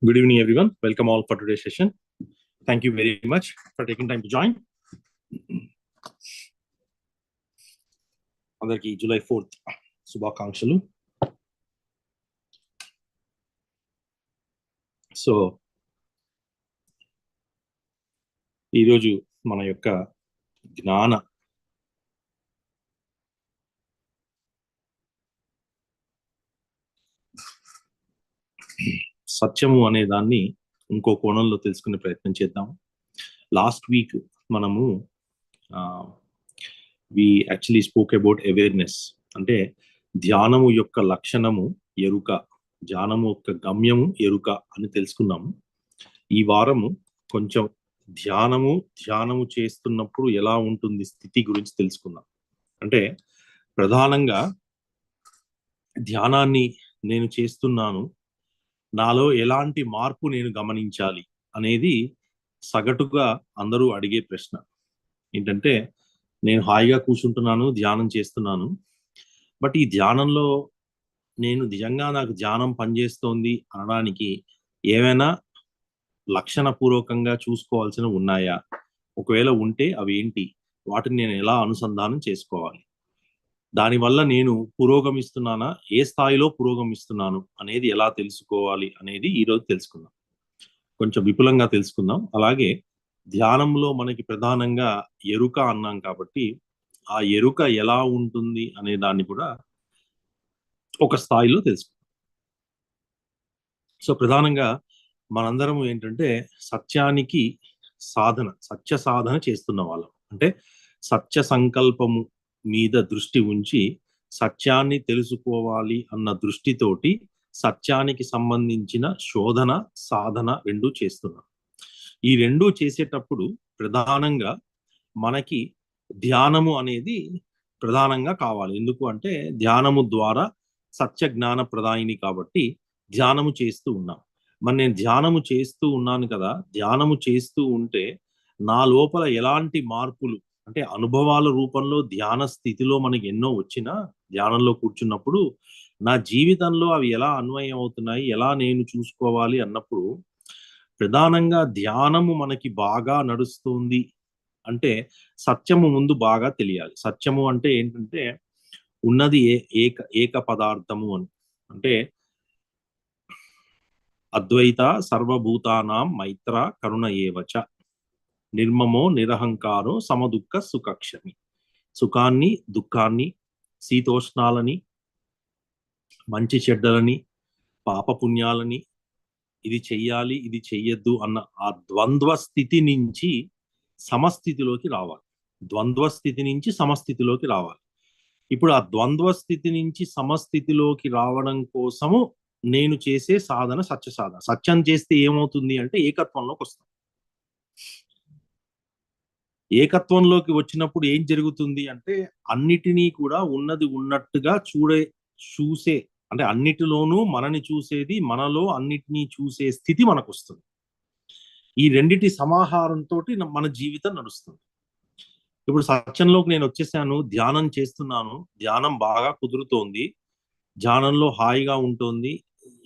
Good evening, everyone. Welcome all for today's session. Thank you very much for taking time to join. అందరికి July 4th శుభాకాంక్షలు. So ఈరోజు మన యొక్క జ్ఞాన సత్యము అనే దాన్ని ఇంకో కోణంలో తెలుసుకునే ప్రయత్నం చేద్దాం. లాస్ట్ వీక్ మనము we actually spoke about awareness, అంటే ధ్యానము యొక్క లక్షణము ఎరుక, ధ్యానము యొక్క గమ్యము ఎరుక అని తెలుసుకున్నాము. ఈ వారము కొంచెం ధ్యానము చేస్తున్నప్పుడు ఎలా ఉంటుంది స్థితి గురించి తెలుసుకుందాం. అంటే ప్రధానంగా ధ్యానాన్ని నేను చేస్తున్నాను, నాలో ఎలాంటి మార్పు నేను గమనించాలి అనేది సగటుగా అందరూ అడిగే ప్రశ్న. ఏంటంటే నేను హాయిగా కూర్చుంటున్నాను, ధ్యానం చేస్తున్నాను, బట్ ఈ ధ్యానంలో నేను నిజంగా నాకు ధ్యానం పనిచేస్తోంది అనడానికి ఏమైనా లక్షణపూర్వకంగా చూసుకోవాల్సినవి ఉన్నాయా? ఒకవేళ ఉంటే అవి ఏంటి? వాటిని నేను ఎలా అనుసంధానం చేసుకోవాలి? దానివల్ల నేను పురోగమిస్తున్నానా, ఏ స్థాయిలో పురోగమిస్తున్నాను అనేది ఎలా తెలుసుకోవాలి అనేది ఈరోజు తెలుసుకుందాం. కొంచెం విపులంగా తెలుసుకుందాం. అలాగే ధ్యానంలో మనకి ప్రధానంగా ఎరుక అన్నాం కాబట్టి ఆ ఎరుక ఎలా ఉంటుంది అనే దాన్ని కూడా ఒక స్థాయిలో తెలుసుకుందాం. సో ప్రధానంగా మనందరం ఏంటంటే సత్యానికి సత్య సాధన చేస్తున్న వాళ్ళం. అంటే సత్య సంకల్పము మీద దృష్టి ఉంచి సత్యాన్ని తెలుసుకోవాలి అన్న దృష్టితోటి సత్యానికి సంబంధించిన శోధన సాధన రెండూ చేస్తున్నాం. ఈ రెండూ చేసేటప్పుడు ప్రధానంగా మనకి ధ్యానము అనేది ప్రధానంగా కావాలి. ఎందుకు అంటే ధ్యానము ద్వారా సత్య జ్ఞాన ప్రదాయిని కాబట్టి ధ్యానము చేస్తూ ఉన్నాం. మరి నేను ధ్యానము చేస్తూ ఉన్నాను కదా, ధ్యానము చేస్తూ ఉంటే నా లోపల ఎలాంటి మార్పులు, అంటే అనుభవాల రూపంలో ధ్యాన స్థితిలో మనకి ఎన్నో వచ్చినా ధ్యానంలో కూర్చున్నప్పుడు నా జీవితంలో అవి ఎలా అన్వయం అవుతున్నాయి, ఎలా నేను చూసుకోవాలి అన్నప్పుడు ప్రధానంగా ధ్యానము మనకి బాగా నడుస్తుంది అంటే సత్యము ముందు బాగా తెలియాలి. సత్యము అంటే ఏంటంటే ఉన్నది ఏక పదార్థము అని, అంటే అద్వైత సర్వభూతానాం మైత్ర కరుణ ఏవచ నిర్మమో నిరహంకారో సమదుఃఖ సుఖక్షమి. సుఖాన్ని దుఃఖాన్ని, శీతోష్ణాలని, మంచి చెడ్డలని, పాపపుణ్యాలని, ఇది చెయ్యాలి ఇది చెయ్యొద్దు అన్న ఆ ద్వంద్వ స్థితి నుంచి సమస్థితిలోకి రావాలి. ద్వంద్వ స్థితి నుంచి సమస్థితిలోకి రావాలి. ఇప్పుడు ఆ ద్వంద్వ స్థితి నుంచి సమస్థితిలోకి రావడం కోసము నేను చేసే సాధన సత్య సాధన. సత్యం చేస్తే ఏమవుతుంది అంటే ఏకత్వంలోకి వస్తాం. ఏకత్వంలోకి వచ్చినప్పుడు ఏం జరుగుతుంది అంటే అన్నిటినీ కూడా ఉన్నది ఉన్నట్టుగా చూసే, అంటే అన్నిటిలోనూ మనని చూసేది, మనలో అన్నిటినీ చూసే స్థితి మనకు వస్తుంది. ఈ రెండిటి సమాహారంతో మన జీవితం నడుస్తుంది. ఇప్పుడు సత్యంలోకి నేను వచ్చేసాను, ధ్యానం చేస్తున్నాను, ధ్యానం బాగా కుదురుతోంది, ధ్యానంలో హాయిగా ఉంటుంది,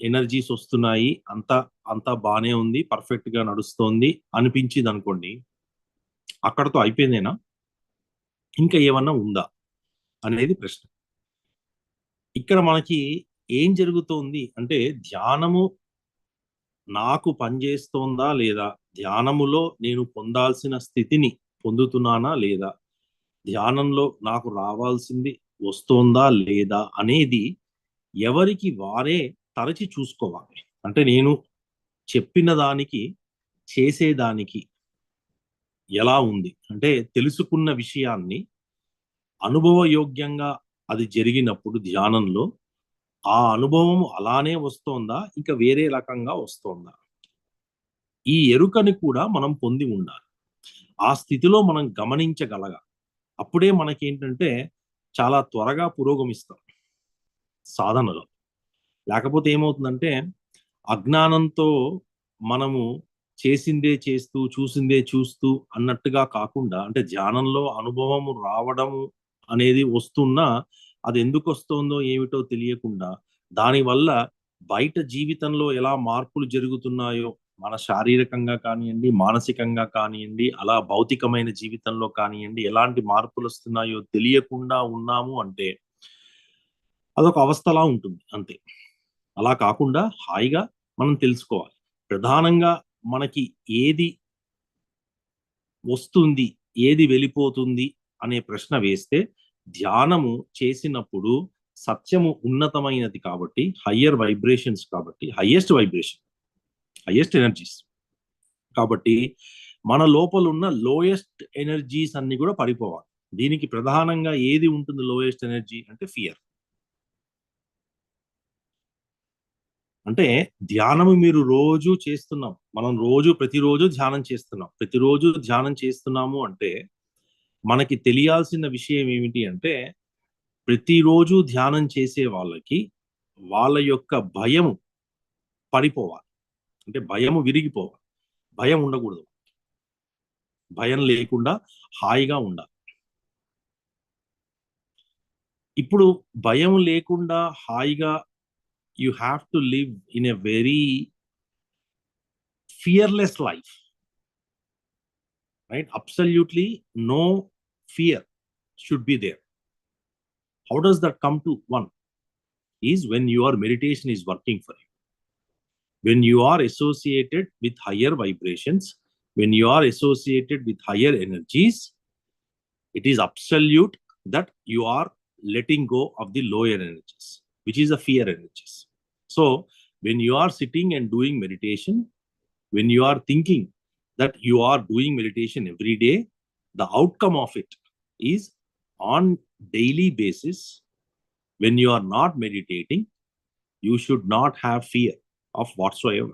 ఎనర్జీస్ వస్తున్నాయి, అంతా బానే ఉంది, పర్ఫెక్ట్ గా నడుస్తోంది అనిపించింది అనుకోండి, అక్కడతో అయిపోయిందేనా, ఇంకా ఏమన్నా ఉందా అనేది ప్రశ్న. ఇక్కడ మనకి ఏం జరుగుతోంది అంటే ధ్యానము నాకు పనిచేస్తోందా లేదా, ధ్యానములో నేను పొందాల్సిన స్థితిని పొందుతున్నానా లేదా, ధ్యానంలో నాకు రావాల్సింది వస్తోందా లేదా అనేది ఎవరికి వారే తరచి చూసుకోవాలి. అంటే నేను చెప్పిన దానికి చేసేదానికి ఎలా ఉంది అంటే తెలుసుకున్న విషయాన్ని అనుభవయోగ్యంగా అది జరిగినప్పుడు ధ్యానంలో ఆ అనుభవం అలానే వస్తోందా, ఇంకా వేరే రకంగా వస్తోందా, ఈ ఎరుకని కూడా మనం పొంది ఉండాలి. ఆ స్థితిలో మనం గమనించగలగాలి. అప్పుడే మనకేంటంటే చాలా త్వరగా పురోగమిస్తాం సాధనలో. లేకపోతే ఏమవుతుందంటే అజ్ఞానంతో మనము చేసిందే చేస్తూ చూసిందే చూస్తూ అన్నట్టుగా కాకుండా, అంటే ధ్యానంలో అనుభవము రావడము అనేది వస్తున్నా అది ఎందుకు వస్తుందో ఏమిటో తెలియకుండా దానివల్ల బయట జీవితంలో ఎలా మార్పులు జరుగుతున్నాయో, మన శారీరకంగా కానియండి, మానసికంగా కానియండి, అలా భౌతికమైన జీవితంలో కానియండి, ఎలాంటి మార్పులు వస్తున్నాయో తెలియకుండా ఉన్నాము అంటే అదొక అవస్థలా ఉంటుంది అంతే. అలా కాకుండా హాయిగా మనం తెలుసుకోవాలి. ప్రధానంగా మనకి ఏది వస్తుంది, ఏది వెళ్ళిపోతుంది అనే ప్రశ్న వేస్తే, ధ్యానము చేసినప్పుడు సత్యము ఉన్నతమైనది కాబట్టి, హయ్యర్ వైబ్రేషన్స్ కాబట్టి, హయ్యెస్ట్ వైబ్రేషన్, హయ్యెస్ట్ ఎనర్జీస్ కాబట్టి, మన లోపల ఉన్న లోయెస్ట్ ఎనర్జీస్ అన్ని కూడా పడిపోవాలి. దీనికి ప్రధానంగా ఏది ఉంటుంది లోయెస్ట్ ఎనర్జీ అంటే ఫియర్. అంటే ధ్యానము మీరు రోజు చేస్తున్నాం, మనం ప్రతిరోజు ధ్యానం చేస్తున్నాం, ప్రతిరోజు ధ్యానం చేస్తున్నాము అంటే మనకి తెలియాల్సిన విషయం ఏమిటి అంటే, ప్రతిరోజు ధ్యానం చేసే వాళ్ళకి వాళ్ళ యొక్క భయము పడిపోవాలి. అంటే భయము విరిగిపోవాలి. భయం ఉండకూడదు. భయం లేకుండా హాయిగా ఉండాలి. ఇప్పుడు భయం లేకుండా హాయిగా you have to live in a very fearless life, right? Absolutely no fear should be there. How does that come to one? Is when your meditation is working for you. When you are associated with higher vibrations, when you are associated with higher energies, it is absolute that you are letting go of the lower energies, which is the fear energies. So when you are sitting and doing meditation, when you are thinking that you are doing meditation every day, the outcome of it is on daily basis. When you are not meditating, you should not have fear of whatsoever.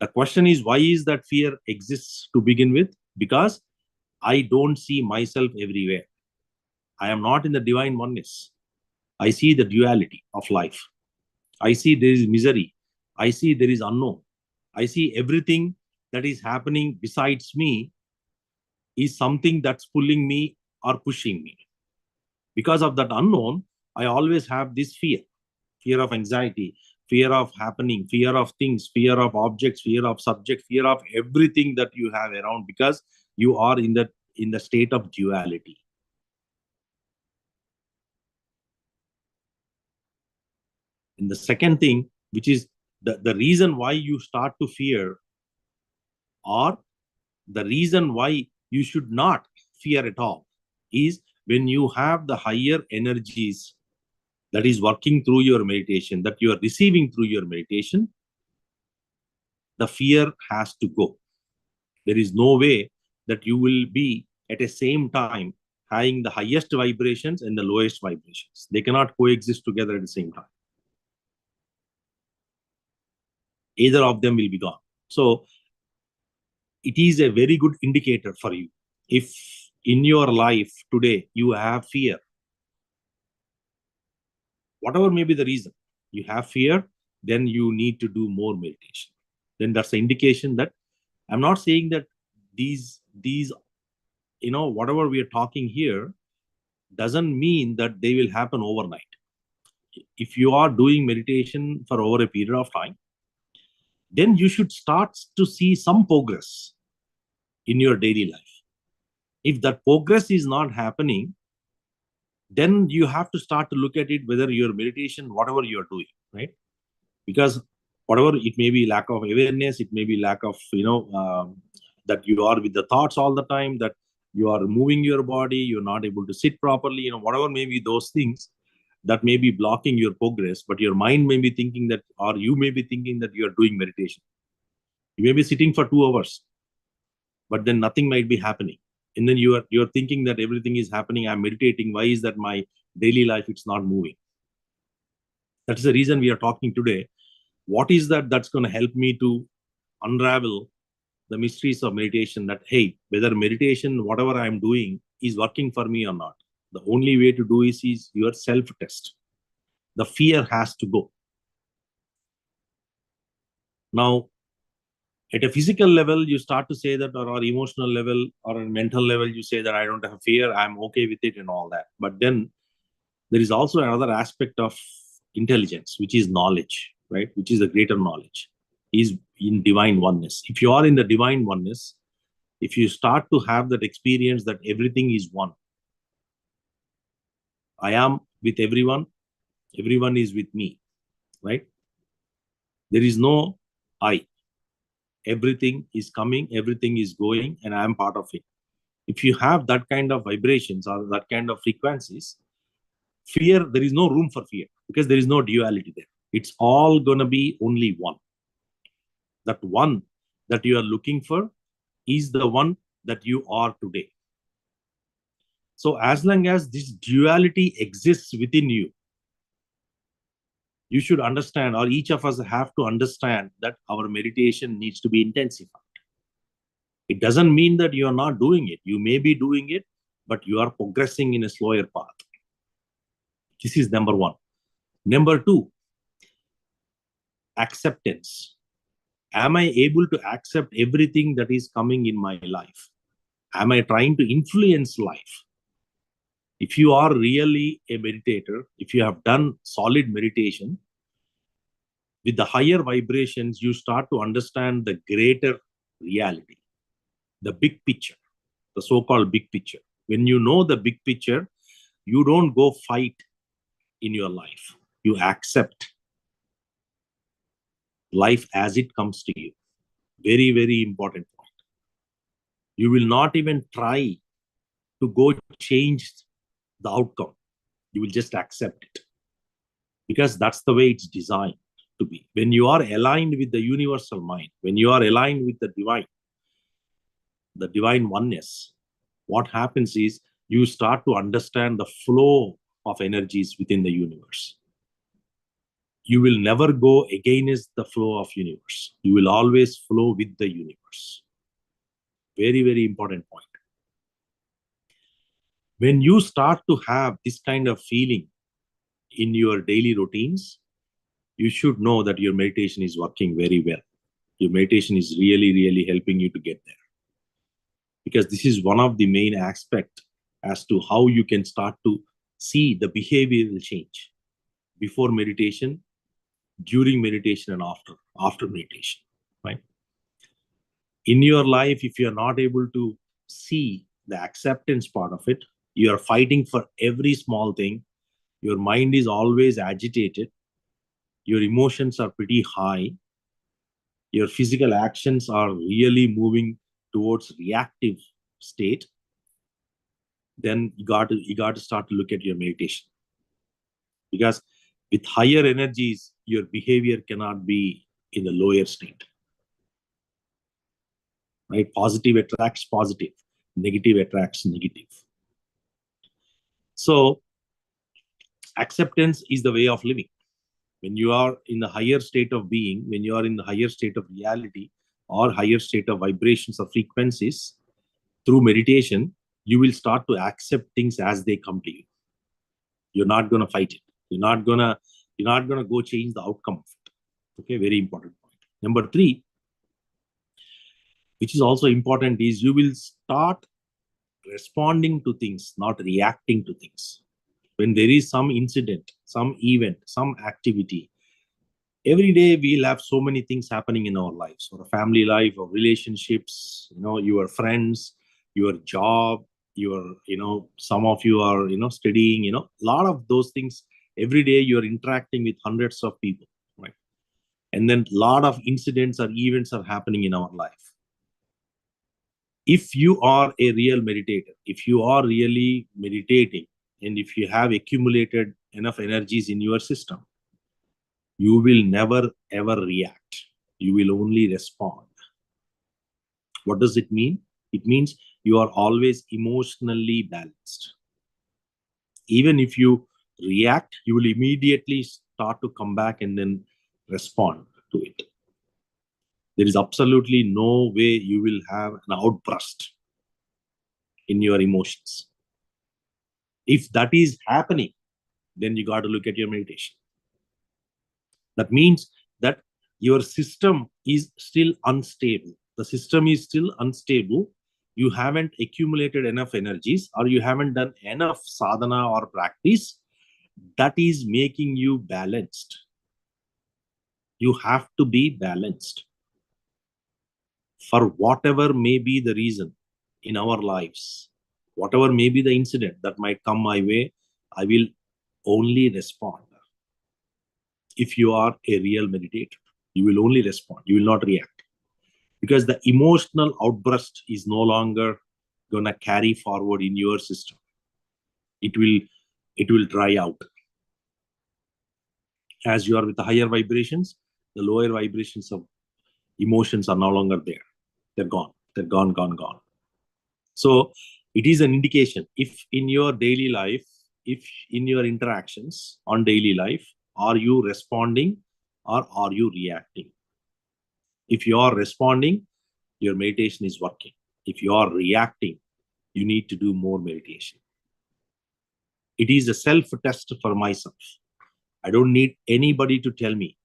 The question is, why is that fear exists to begin with? Because I don't see myself everywhere. I am not in the divine oneness. I see the duality of life. I see there is misery. I see there is unknown. I see everything that is happening besides me is something that's pulling me or pushing me. Because of that unknown, I always have this fear of anxiety, fear of happening, fear of things, fear of objects, fear of subject, fear of everything that you have around, because you are in the state of duality. And the second thing, which is the reason why you start to fear, or the reason why you should not fear at all, is when you have the higher energies that is working through your meditation, that you are receiving through your meditation, the fear has to go. There is no way that you will be at the same time having the highest vibrations and the lowest vibrations. They cannot coexist together at the same time. Either of them will be gone. So it is a very good indicator for you. If in your life today you have fear, whatever may be the reason you have fear, then you need to do more meditation. Then that's the indication that I'm not saying that these whatever we are talking here doesn't mean that they will happen overnight. If you are doing meditation for over a period of time, then you should start to see some progress in your daily life. If that progress is not happening, then you have to start to look at it, whether your meditation, whatever you are doing, right? Because whatever it may be, lack of awareness, it may be lack of that you are with the thoughts all the time, that you are moving your body, you're not able to sit properly, whatever may be those things that may be blocking your progress. But your mind may be thinking that, or you may be thinking that you are doing meditation. You may be sitting for 2 hours, but then nothing might be happening, and then you're thinking that everything is happening, I'm meditating, why is that my daily life it's not moving? That is the reason we are talking today. What is that's going to help me to unravel the mysteries of meditation? That, hey, whether meditation, whatever I'm doing, is working for me or not. The only way to do is your self-test. The fear has to go. Now, at a physical level, you start to say that, or emotional level, or a mental level, you say that I don't have fear, I'm okay with it and all that. But then there is also another aspect of intelligence, which is knowledge, right? Which is the greater knowledge, is in divine oneness. If you are in the divine oneness, if you start to have that experience that everything is one, I am with everyone is with me, right? There is no I. Everything is coming, everything is going, and I am part of it. If you have that kind of vibrations or that kind of frequencies, fear, there is no room for fear because there is no duality there. It's all going to be only one. That one that you are looking for is the one that you are today. So as long as this duality exists within you, you should understand, or each of us have to understand, that our meditation needs to be intensified. It doesn't mean that you are not doing it. You may be doing it, but you are progressing in a slower path. This is number one. Number two, acceptance. Am I able to accept everything that is coming in my life? Am I trying to influence life? If you are really a meditator, if you have done solid meditation, with the higher vibrations, you start to understand the greater reality, the big picture, the so-called big picture. When you know the big picture, you don't go fight in your life. You accept life as it comes to you. Very, very important point. You will not even try to go change the outcome. You will just accept it because that's the way it's designed to be. When you are aligned with the universal mind, when you are aligned with the divine oneness, what happens is you start to understand the flow of energies within the universe. You will never go against the flow of universe. You will always flow with the universe. Very, very important point. When you start to have this kind of feeling in your daily routines, you should know that your meditation is working very well. Your meditation is really, really helping you to get there. Because this is one of the main aspects as to how you can start to see the behavioral change before meditation, during meditation, and after meditation, right? In your life, if you're not able to see the acceptance part of it, you are fighting for every small thing. Your mind is always agitated. Your emotions are pretty high. Your physical actions are really moving towards reactive state. Then you got to start to look at your meditation. Because with higher energies, your behavior cannot be in the lower state. Right? Positive attracts positive. Negative attracts negative. So acceptance is the way of living. When you are in the higher state of being, when you are in the higher state of reality or higher state of vibrations or frequencies, through meditation, you will start to accept things as they come to you. You're not going to fight it. You're not gonna go change the outcome of it. Okay, very important point. Number three, which is also important, is you will start responding to things, not reacting to things. When there is some incident, some event, some activity, every day we'll have so many things happening in our lives, or a family life, or relationships, your friends, your job, some of you are, studying, a lot of those things. Every day you're interacting with hundreds of people, right? And then a lot of incidents or events are happening in our life. If you are a real meditator, if you are really meditating, and if you have accumulated enough energies in your system, you will never ever react. You will only respond. What does it mean? It means you are always emotionally balanced. Even if you react, you will immediately start to come back and then respond to it. There is absolutely no way you will have an outburst in your emotions. If that is happening, then you got to look at your meditation. That means that your system is still unstable. The system is still unstable. You haven't accumulated enough energies, or you haven't done enough sadhana or practice that is making you balanced. You have to be balanced. For whatever may be the reason in our lives, whatever may be the incident that might come my way, I will only respond. If you are a real meditator, you will only respond. You will not react. Because the emotional outburst is no longer going to carry forward in your system. It will dry out. As you are with the higher vibrations, the lower vibrations of emotions are no longer there. They're gone. They're gone, gone, gone. So it is an indication. If in your daily life, if in your interactions on daily life, are you responding or are you reacting? If you are responding, your meditation is working. If you are reacting, you need to do more meditation. It is a self-test for myself. I don't need anybody to tell me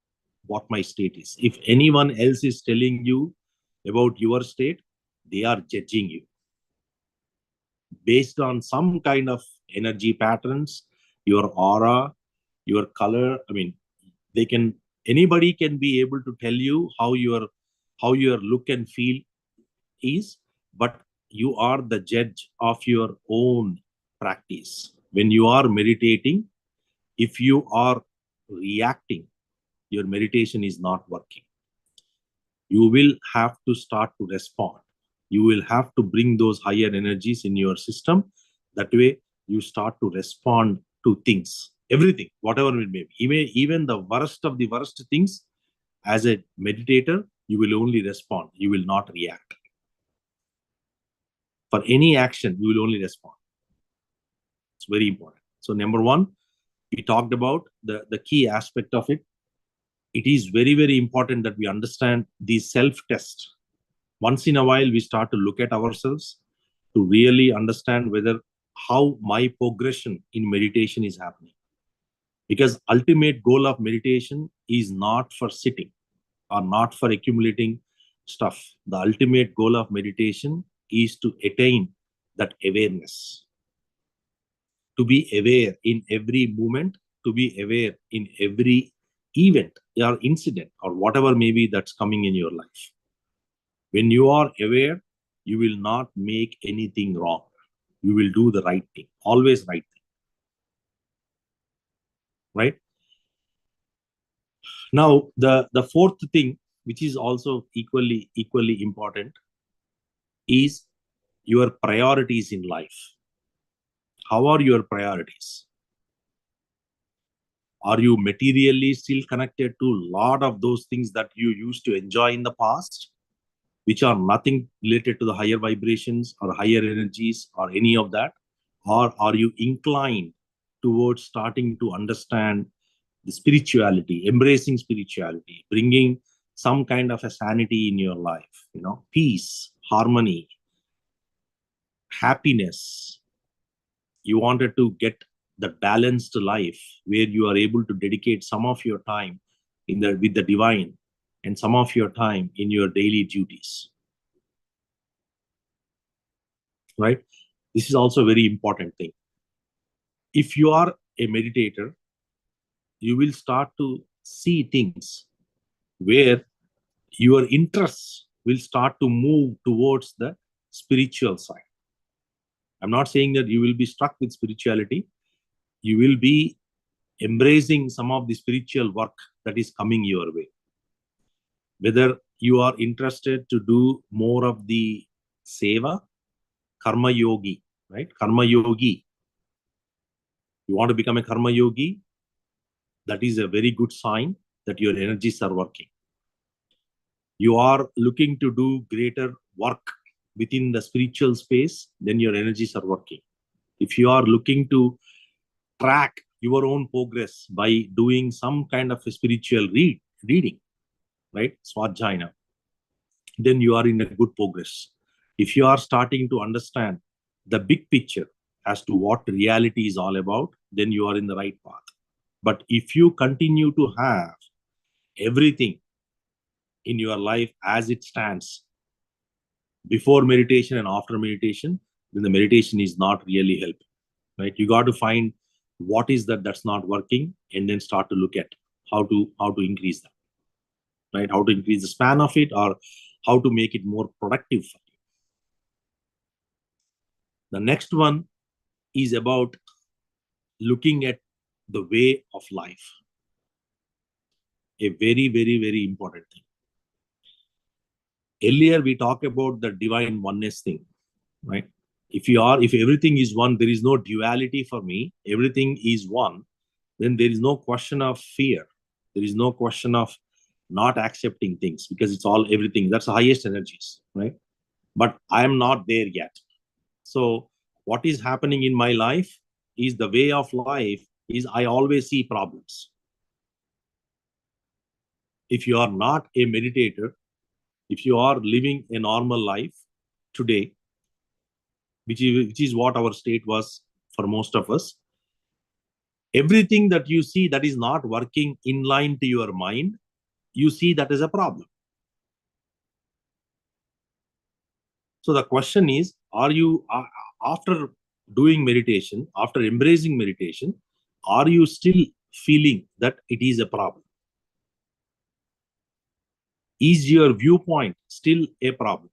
what my state is. If anyone else is telling you about your state, they are judging you based on some kind of energy patterns, your aura, your color. I mean, anybody can be able to tell you how your look and feel is, but you are the judge of your own practice. When you are meditating, if you are reacting, your meditation is not working. You will have to start to respond. You will have to bring those higher energies in your system. That way, you start to respond to things, everything, whatever it may be. Even the worst of the worst things, as a meditator, you will only respond. You will not react. For any action, you will only respond. It's very important. So number one, we talked about the key aspect of it. It is very, very important that we understand the self-test. Once in a while, we start to look at ourselves to really understand how my progression in meditation is happening. Because ultimate goal of meditation is not for sitting or not for accumulating stuff. The ultimate goal of meditation is to attain that awareness. To be aware in every moment, to be aware in every event or incident or whatever may be that's coming in your life. When you are aware, you will not make anything wrong. You will do the right thing, always right thing. Right? Now, the fourth thing, which is also equally important, is your priorities in life. How are your priorities? Are you materially still connected to a lot of those things that you used to enjoy in the past, which are nothing related to the higher vibrations or higher energies or any of that? Or are you inclined towards starting to understand the spirituality, embracing spirituality, bringing some kind of a sanity in your life, peace, harmony, happiness? You wanted to get the balanced life where you are able to dedicate some of your time with the divine and some of your time in your daily duties. Right? This is also a very important thing. If you are a meditator, you will start to see things where your interests will start to move towards the spiritual side. I'm not saying that you will be stuck with spirituality. You will be embracing some of the spiritual work that is coming your way. Whether you are interested to do more of the seva, karma yogi, right? Karma yogi. You want to become a karma yogi? That is a very good sign that your energies are working. You are looking to do greater work within the spiritual space, then your energies are working. If you are looking to track your own progress by doing some kind of a spiritual reading, right? Swajjayana, then you are in a good progress. If you are starting to understand the big picture as to what reality is all about, then you are in the right path. But if you continue to have everything in your life as it stands before meditation and after meditation, then the meditation is not really helping, right? You got to find what is that's not working, and then start to look at how to increase that, right? How to increase the span of it, or how to make it more productive for you. The next one is about looking at the way of life. A very, very, very important thing. Earlier, we talked about the divine oneness thing, right? If everything is one, there is no duality for me, everything is one, then there is no question of fear. There is no question of not accepting things, because it's all everything. That's the highest energies, right? But I am not there yet. So what is happening in my life is the way of life is I always see problems. If you are not a meditator, if you are living a normal life today, which is what our state was for most of us, everything that you see that is not working in line to your mind, you see that as a problem. So the question is, are you, after doing meditation, after embracing meditation, are you still feeling that it is a problem? Is your viewpoint still a problem?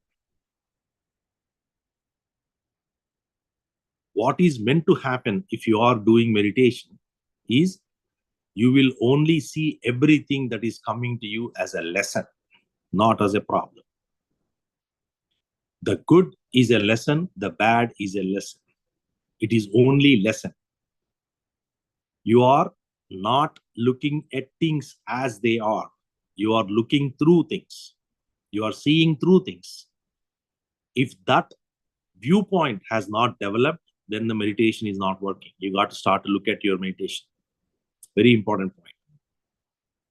What is meant to happen if you are doing meditation is you will only see everything that is coming to you as a lesson, not as a problem. The good is a lesson, the bad is a lesson. It is only lesson. You are not looking at things as they are. You are looking through things. You are seeing through things. If that viewpoint has not developed, then the meditation is not working. You got to start to look at your meditation. Very important point.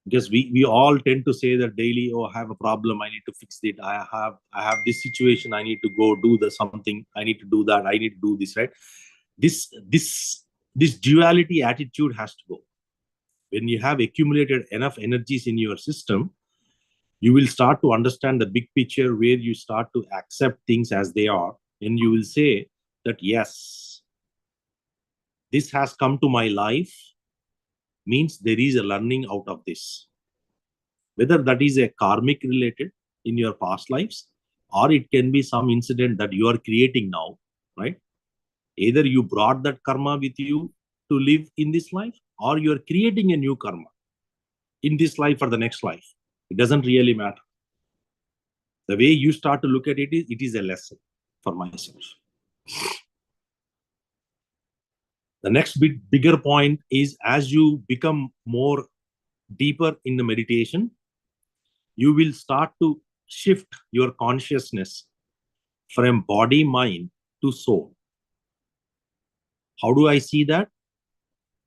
Because we all tend to say that daily, oh, I have a problem, I need to fix it. I have this situation, I need to go do the something, I need to do that, I need to do this, right? This duality attitude has to go. When you have accumulated enough energies in your system, you will start to understand the big picture, where you start to accept things as they are, and you will say that yes, this has come to my life, means there is a learning out of this. Whether that is a karmic related in your past lives, or it can be some incident that you are creating now, right? Either you brought that karma with you to live in this life, or you are creating a new karma in this life or the next life. It doesn't really matter. The way you start to look at it is a lesson for myself. The next bigger point is, as you become more deeper in the meditation, you will start to shift your consciousness from body, mind to soul. How do I see that?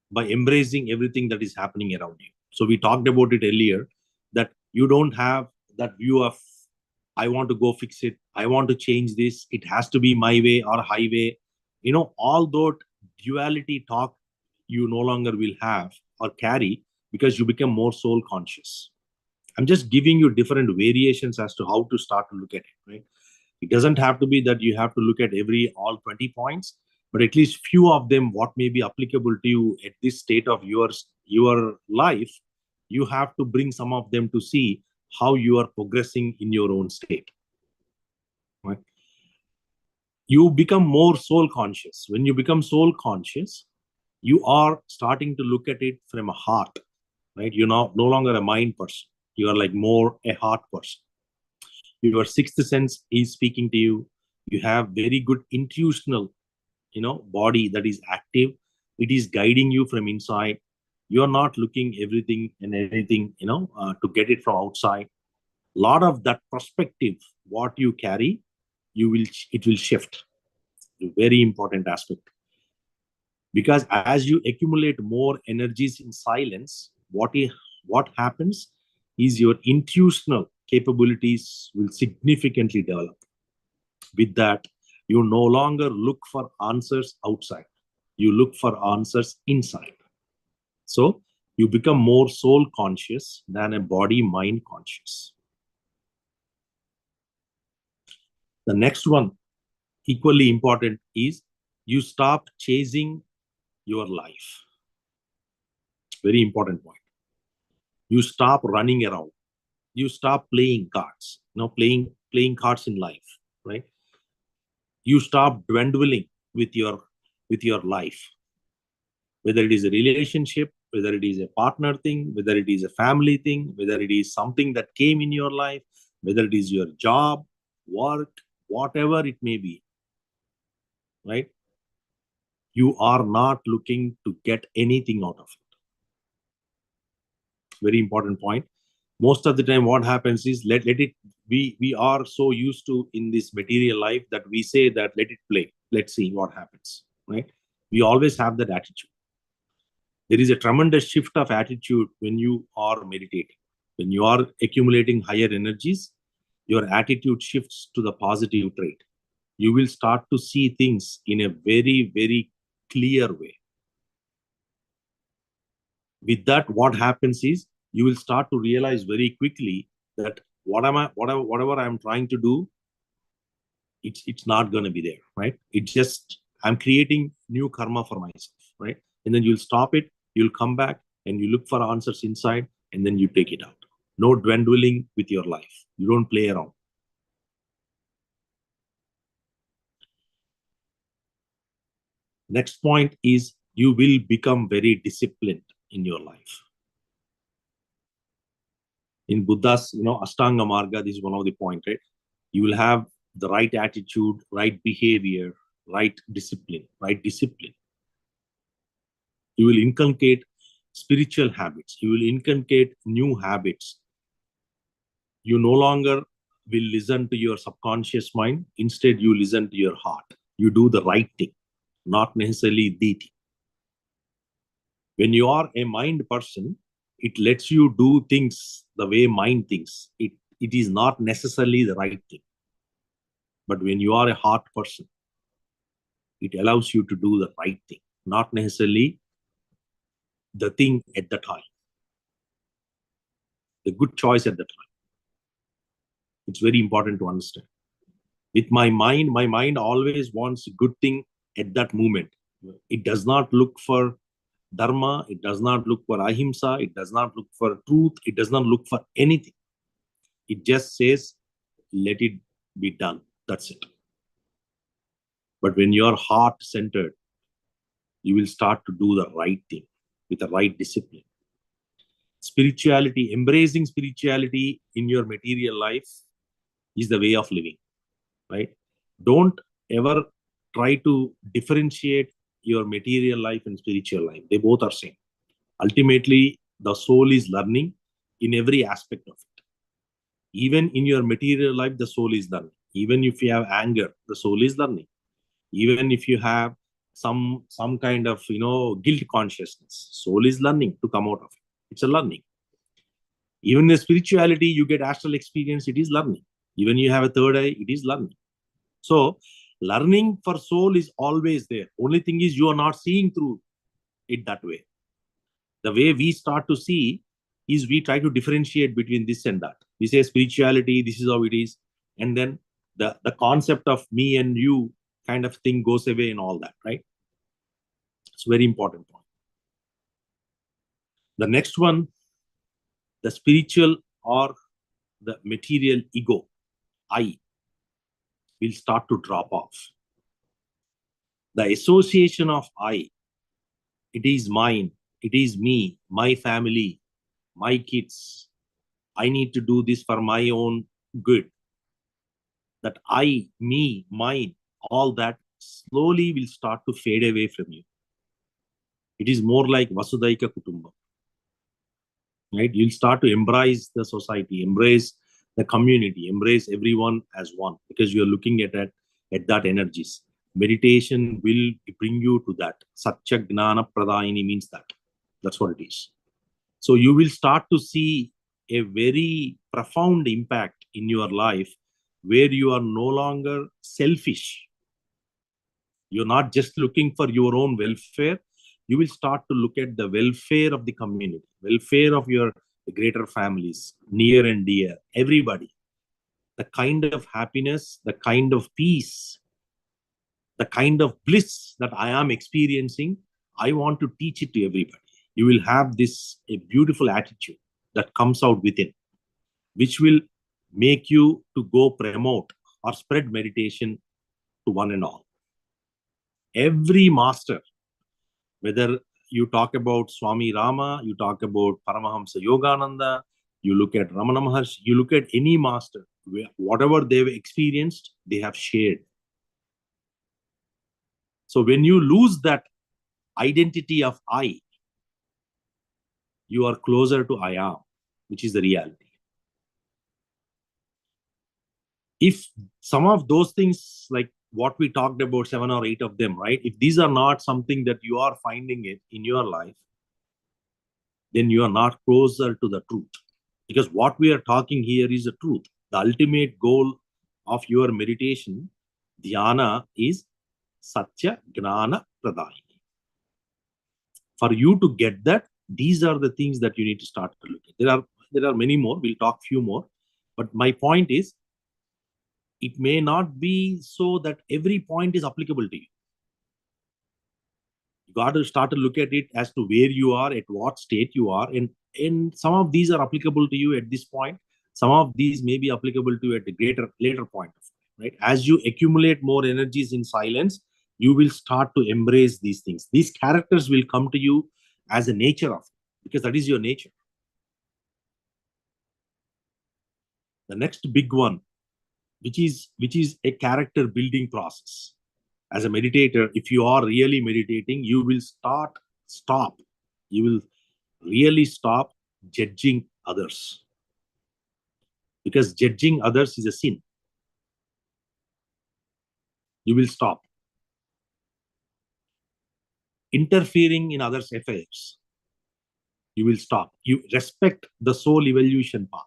By embracing everything that is happening around you. So we talked about it earlier, that you don't have that view of, I want to go fix it, I want to change this, it has to be my way or highway. All that duality talk you no longer will have or carry, because you become more soul conscious. I'm just giving you different variations as to how to start to look at it, right? It doesn't have to be that you have to look at all 20 points, but at least few of them, what may be applicable to you at this state of your life, you have to bring some of them to see how you are progressing in your own state, right? You become more soul conscious. When you become soul conscious, you are starting to look at it from a heart, right? You're no longer a mind person. You are like more a heart person. Your sixth sense is speaking to you. You have very good intuitional, body that is active. It is guiding you from inside. You are not looking everything and anything, to get it from outside. A lot of that perspective, what you carry, it will shift. A very important aspect. Because as you accumulate more energies in silence, what happens is your intuitional capabilities will significantly develop. With that, you no longer look for answers outside. You look for answers inside. So you become more soul conscious than a body mind conscious. The next one, equally important, is you stop chasing your life. Very important point. You stop running around. You stop playing cards, playing cards in life, right? You stop dwindling with your life, whether it is a relationship, whether it is a partner thing, whether it is a family thing, whether it is something that came in your life, whether it is your job, work, whatever it may be, right? You are not looking to get anything out of it. Very important point. Most of the time what happens is let it, we are so used to in this material life that we say that let it play, let's see what happens, right? We always have that attitude. There is a tremendous shift of attitude when you are meditating. When you are accumulating higher energies, your attitude shifts to the positive trait. You will start to see things in a very, very clear way. With that, what happens is you will start to realize very quickly that whatever I'm trying to do, it's not going to be there, right? It's just I'm creating new karma for myself, right? And then you'll stop it, you'll come back and you look for answers inside, and then you take it out. No dwindling with your life. You don't play around. Next point is you will become very disciplined in your life. In Buddha's, Ashtanga Marga, this is one of the points, right? You will have the right attitude, right behavior, right discipline. You will inculcate spiritual habits. You will inculcate new habits. You no longer will listen to your subconscious mind. Instead, you listen to your heart. You do the right thing, not necessarily the thing. When you are a mind person, it lets you do things the way mind thinks. It is not necessarily the right thing. But when you are a heart person, it allows you to do the right thing, not necessarily the thing at the time, the good choice at the time. It's very important to understand. With my mind always wants a good thing at that moment. It does not look for dharma, it does not look for ahimsa, it does not look for truth, it does not look for anything. It just says, let it be done. That's it. But when you're heart centered, you will start to do the right thing with the right discipline. Spirituality, embracing spirituality in your material life is the way of living, right? Don't ever try to differentiate your material life and spiritual life. They both are same. Ultimately, the soul is learning in every aspect of it. Even in your material life, the soul is learning. Even if you have anger, the soul is learning. Even if you have some kind of guilt consciousness, soul is learning to come out of it. It's a learning. Even in spirituality, you get astral experience, it is learning. Even you have a third eye, it is learning. So learning for soul is always there. Only thing is you are not seeing through it that way. The way we start to see is we try to differentiate between this and that. We say spirituality, this is how it is. And then the concept of me and you kind of thing goes away and all that, right? It's a very important point. The next one, the spiritual or the material ego, I, will start to drop off. The association of I, it is mine, it is me, my family, my kids. I need to do this for my own good. That I, me, mine, all that slowly will start to fade away from you. It is more like Vasudaika Kutumbam. Right? You'll start to embrace the society, embrace the community, embrace everyone as one, because you're looking at that energies. Meditation will bring you to that. Satya Gnana Pradayini means that. That's what it is. So you will start to see a very profound impact in your life where you are no longer selfish. You're not just looking for your own welfare. You will start to look at the welfare of the community, welfare of your greater families, near and dear, everybody. The kind of happiness, the kind of peace, the kind of bliss that I am experiencing, I want to teach it to everybody. You will have a beautiful attitude that comes out within, which will make you to go promote or spread meditation to one and all. Every master, whether you talk about Swami Rama, you talk about Paramahamsa Yogananda, you look at Ramana Maharshi, you look at any master, whatever they've experienced, they have shared. So when you lose that identity of I, you are closer to I am, which is the reality. If some of those things, like what we talked about, 7 or 8 of them, right? If these are not something that you are finding it in your life, then you are not closer to the truth. Because what we are talking here is the truth. The ultimate goal of your meditation, dhyana, is Satya Gnana Pradayini. For you to get that, these are the things that you need to start to look at. There are many more. We'll talk few more. But my point is, it may not be so that every point is applicable to you. You got to start to look at it as to where you are, at what state you are, and some of these are applicable to you at this point. Some of these may be applicable to you at a later point, right? As you accumulate more energies in silence, you will start to embrace these things. These characters will come to you as a nature of it, because that is your nature. The next big one, which is a character building process. As a meditator, if you are really meditating, you will you will really stop judging others, because judging others is a sin. You will stop interfering in others' affairs. You will stop. You respect the soul evolution path.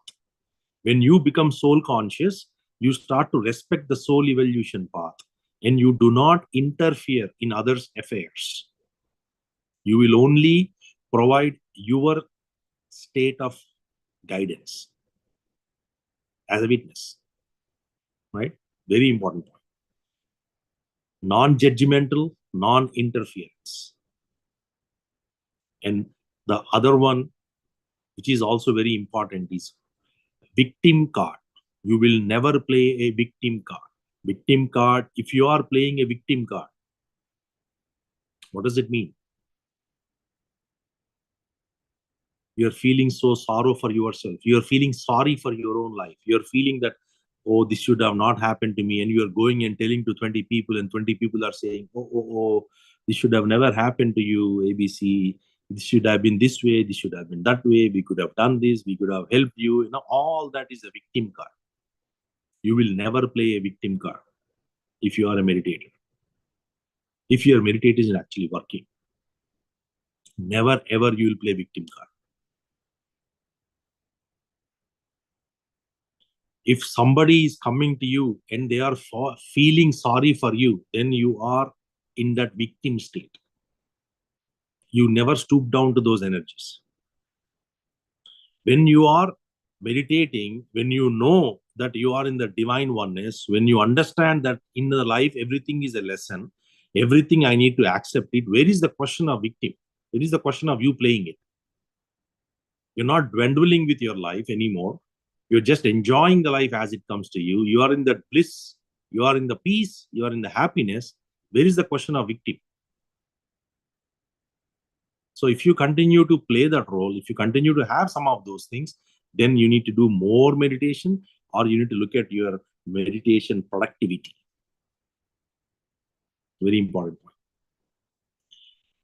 When you become soul conscious, you start to respect the soul evolution path, and you do not interfere in others' affairs. You will only provide your state of guidance as a witness, right? Very important point. Non-judgmental, non-interference. And the other one, which is also very important, is victim card. You will never play a victim card. Victim card, if you are playing a victim card, what does it mean? You're feeling so sorrow for yourself. You're feeling sorry for your own life. You're feeling that, oh, this should have not happened to me. And you're going and telling to 20 people, and 20 people are saying, oh, this should have never happened to you, ABC. This should have been this way. This should have been that way. We could have done this. We could have helped you. You know, all that is a victim card. You will never play a victim card if you are a meditator. If your meditation is actually working, never ever you will play victim card. If somebody is coming to you and they are feeling sorry for you, then you are in that victim state. You never stoop down to those energies. When you are meditating, when you know that you are in the divine oneness, when you understand that in the life everything is a lesson, everything I need to accept it, where is the question of victim? Where is the question of you playing it? You're not dwindling with your life anymore. You're just enjoying the life as it comes to you. You are in the bliss. You are in the peace. You are in the happiness. Where is the question of victim? So if you continue to play that role, if you continue to have some of those things, then you need to do more meditation, or you need to look at your meditation productivity. Very important point.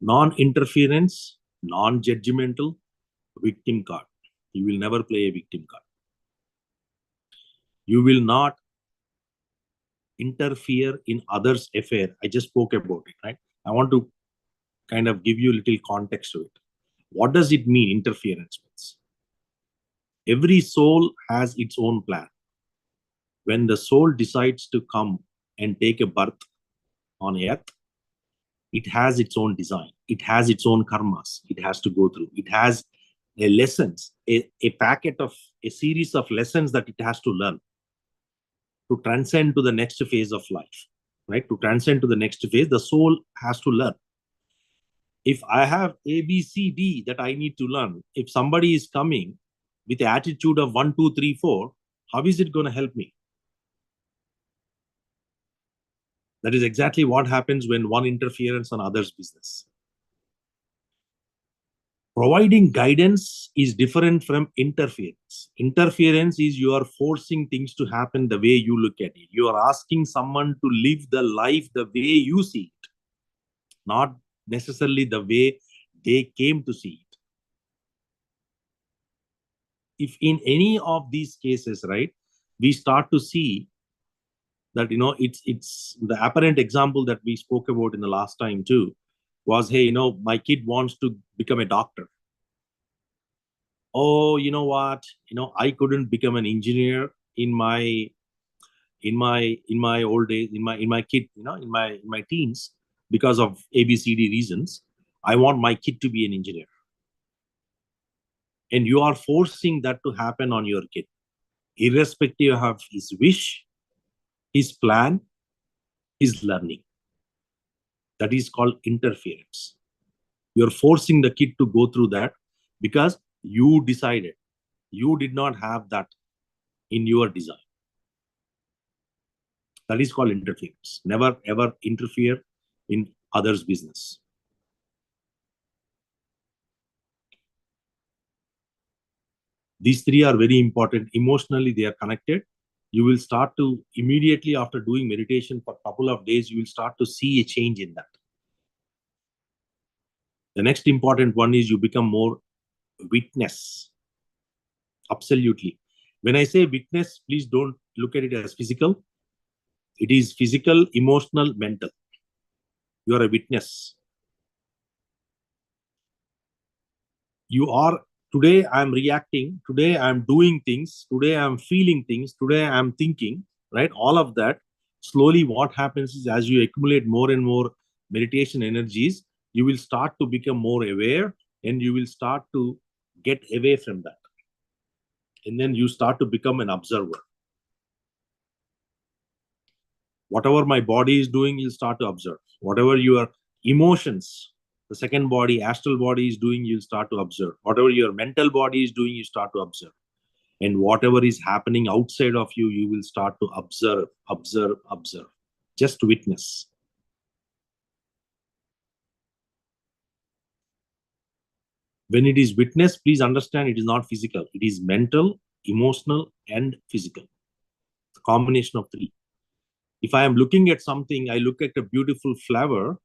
Non-interference, non-judgmental, victim card. You will never play a victim card. You will not interfere in others' affair. I just spoke about it, right? I want to kind of give you a little context to it. What does it mean, interference means? Every soul has its own plan. When the soul decides to come and take a birth on earth, it has its own design. It has its own karmas. It has to go through. It has a lessons, a series of lessons that it has to learn to transcend to the next phase of life, right? To transcend to the next phase, the soul has to learn. If I have A, B, C, D that I need to learn, if somebody is coming with the attitude of 1, 2, 3, 4, how is it going to help me? That is exactly what happens when one interferes on others' business. Providing guidance is different from interference. Interference is you are forcing things to happen the way you look at it. You are asking someone to live the life the way you see it, not necessarily the way they came to see it. If in any of these cases, right, we start to see that, it's the apparent example that we spoke about in the last time too, was, hey, my kid wants to become a doctor. Oh, you know what, I couldn't become an engineer in my old days, in my kid, in my teens, because of abcd reasons. I want my kid to be an engineer, and you are forcing that to happen on your kid, irrespective of his wish, his plan, his learning. That is called interference. You're forcing the kid to go through that because you decided. You did not have that in your design. That is called interference. Never ever interfere in others' business. These three are very important. Emotionally, they are connected. You will start to, immediately after doing meditation for a couple of days, you will start to see a change in that. The next important one is you become more witness. Absolutely. When I say witness, please don't look at it as physical. It is physical, emotional, mental. You are a witness. You are, today I'm reacting, today I'm doing things, today I'm feeling things, today I'm thinking, right? All of that. Slowly what happens is, as you accumulate more and more meditation energies, you will start to become more aware, and you will start to get away from that. And then you start to become an observer. Whatever my body is doing, you'll start to observe. Whatever your emotions, the second body, astral body is doing, you'll start to observe. Whatever your mental body is doing, you start to observe. And whatever is happening outside of you, you will start to observe, observe, observe. Just witness. When it is witness, please understand it is not physical. It is mental, emotional, and physical. The combination of three. If I am looking at something, I look at a beautiful flower,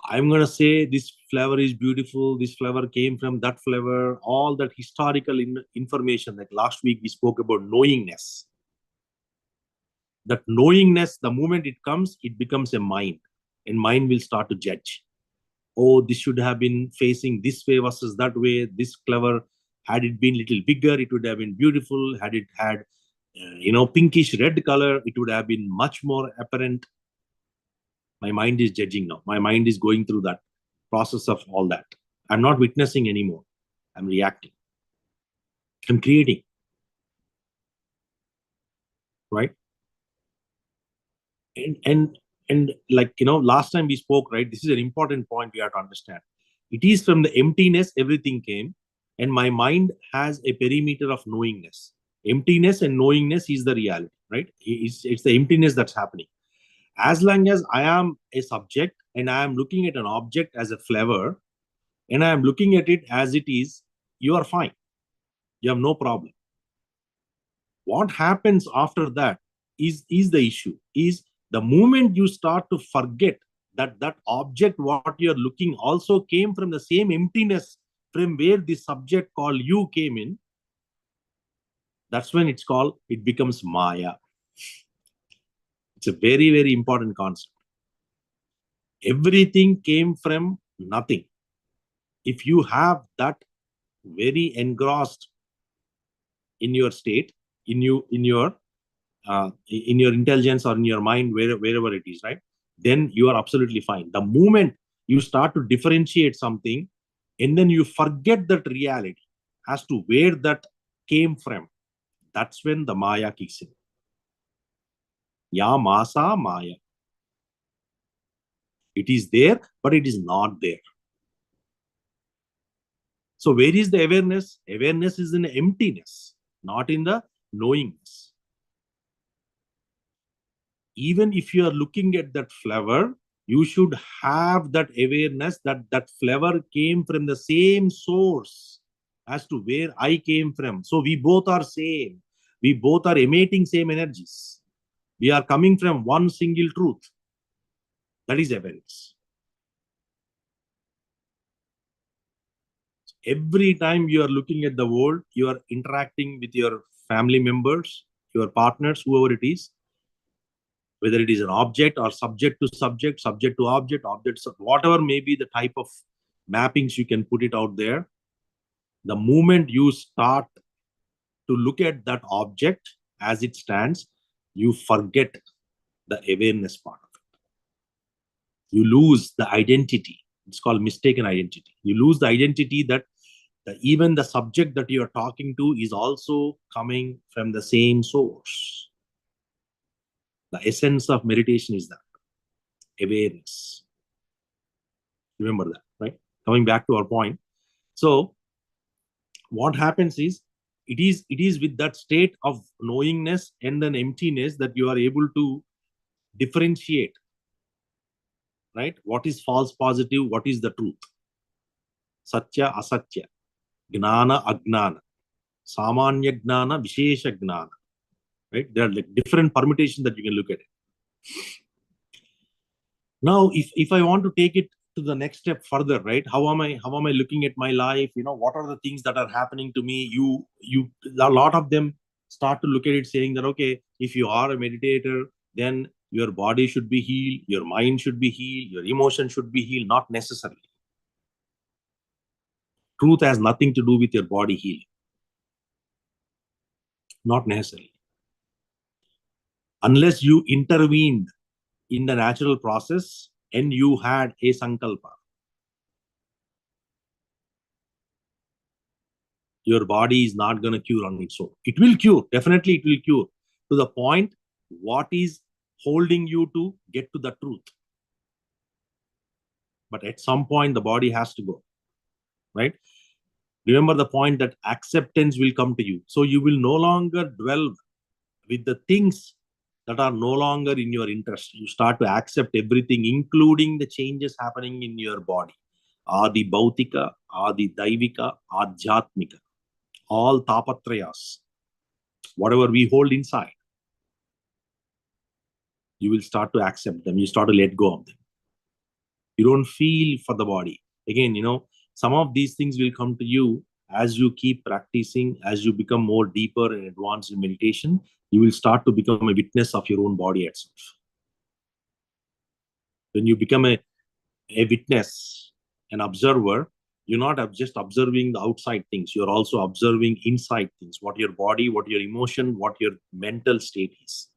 I'm going to say this flower is beautiful, this flower came from that flower, all that historical information. Like last week, we spoke about knowingness. That knowingness, the moment it comes, it becomes a mind, and mind will start to judge. Oh, this should have been facing this way versus that way. This flower, had it been a little bigger, it would have been beautiful. Had it had, pinkish red color, it would have been much more apparent. My mind is judging now. My mind is going through that process of all that. I'm not witnessing anymore. I'm reacting. I'm creating. Right? And like, last time we spoke, right? This is an important point we have to understand. It is from the emptiness everything came, and my mind has a perimeter of knowingness. Emptiness and knowingness is the reality, right? It's the emptiness that's happening. As long as I am a subject and I am looking at an object as a flower, and I am looking at it as it is, you are fine. You have no problem. What happens after that is the issue. Is the moment you start to forget that that object, what you're looking, also came from the same emptiness from where the subject called you came in, that's when it becomes Maya. It's a very, very important concept. Everything came from nothing. If you have that very engrossed in your state, in your intelligence or in your mind, wherever it is, right? Then you are absolutely fine. The moment you start to differentiate something, and then you forget that reality as to where that came from, that's when the Maya kicks in. Ya Masa Maya. It is there, but it is not there. So where is the awareness? Awareness is in emptiness, not in the knowingness. Even if you are looking at that flower, you should have that awareness that that flower came from the same source as to where I came from. So we both are same. We both are emitting same energies. We are coming from one single truth. That is awareness. Every time you are looking at the world, you are interacting with your family members, your partners, whoever it is, whether it is an object or subject to subject, subject to object, objects, whatever may be the type of mappings you can put it out there. The moment you start to look at that object as it stands, you forget the awareness part of it. You lose the identity. It's called mistaken identity. You lose the identity that even the subject that you are talking to is also coming from the same source. The essence of meditation is that awareness. Remember that, right? Coming back to our point. So what happens is it is with that state of knowingness and then emptiness that you are able to differentiate, right? What is false positive, what is the truth? Satya, asatya, gnana, agnana, samanya gnana, vishesha gnana, right? There are like different permutations that you can look at it. Now, if I want to take it to the next step further, right? How am I looking at my life? What are the things that are happening to me? A lot of them start to look at it saying that, okay, if you are a meditator, then your body should be healed, your mind should be healed, your emotion should be healed. Not necessarily. Truth has nothing to do with your body healing. Not necessarily. Unless you intervened in the natural process and you had a sankalpa, your body is not going to cure on its own. It will cure. Definitely it will cure to the point what is holding you to get to the truth. But at some point, the body has to go, right? Remember the point that acceptance will come to you. So you will no longer dwell with the things that are no longer in your interest. You start to accept everything, including the changes happening in your body. Adi Bhautika, Adi Daivika, Adhyatmika. All tapatrayas, whatever we hold inside, you will start to accept them. You start to let go of them. You don't feel for the body. Again, some of these things will come to you as you keep practicing, as you become more deeper and advanced in meditation. You will start to become a witness of your own body itself. When you become a witness, an observer, you're not just observing the outside things. You're also observing inside things, what your body, what your emotion, what your mental state is.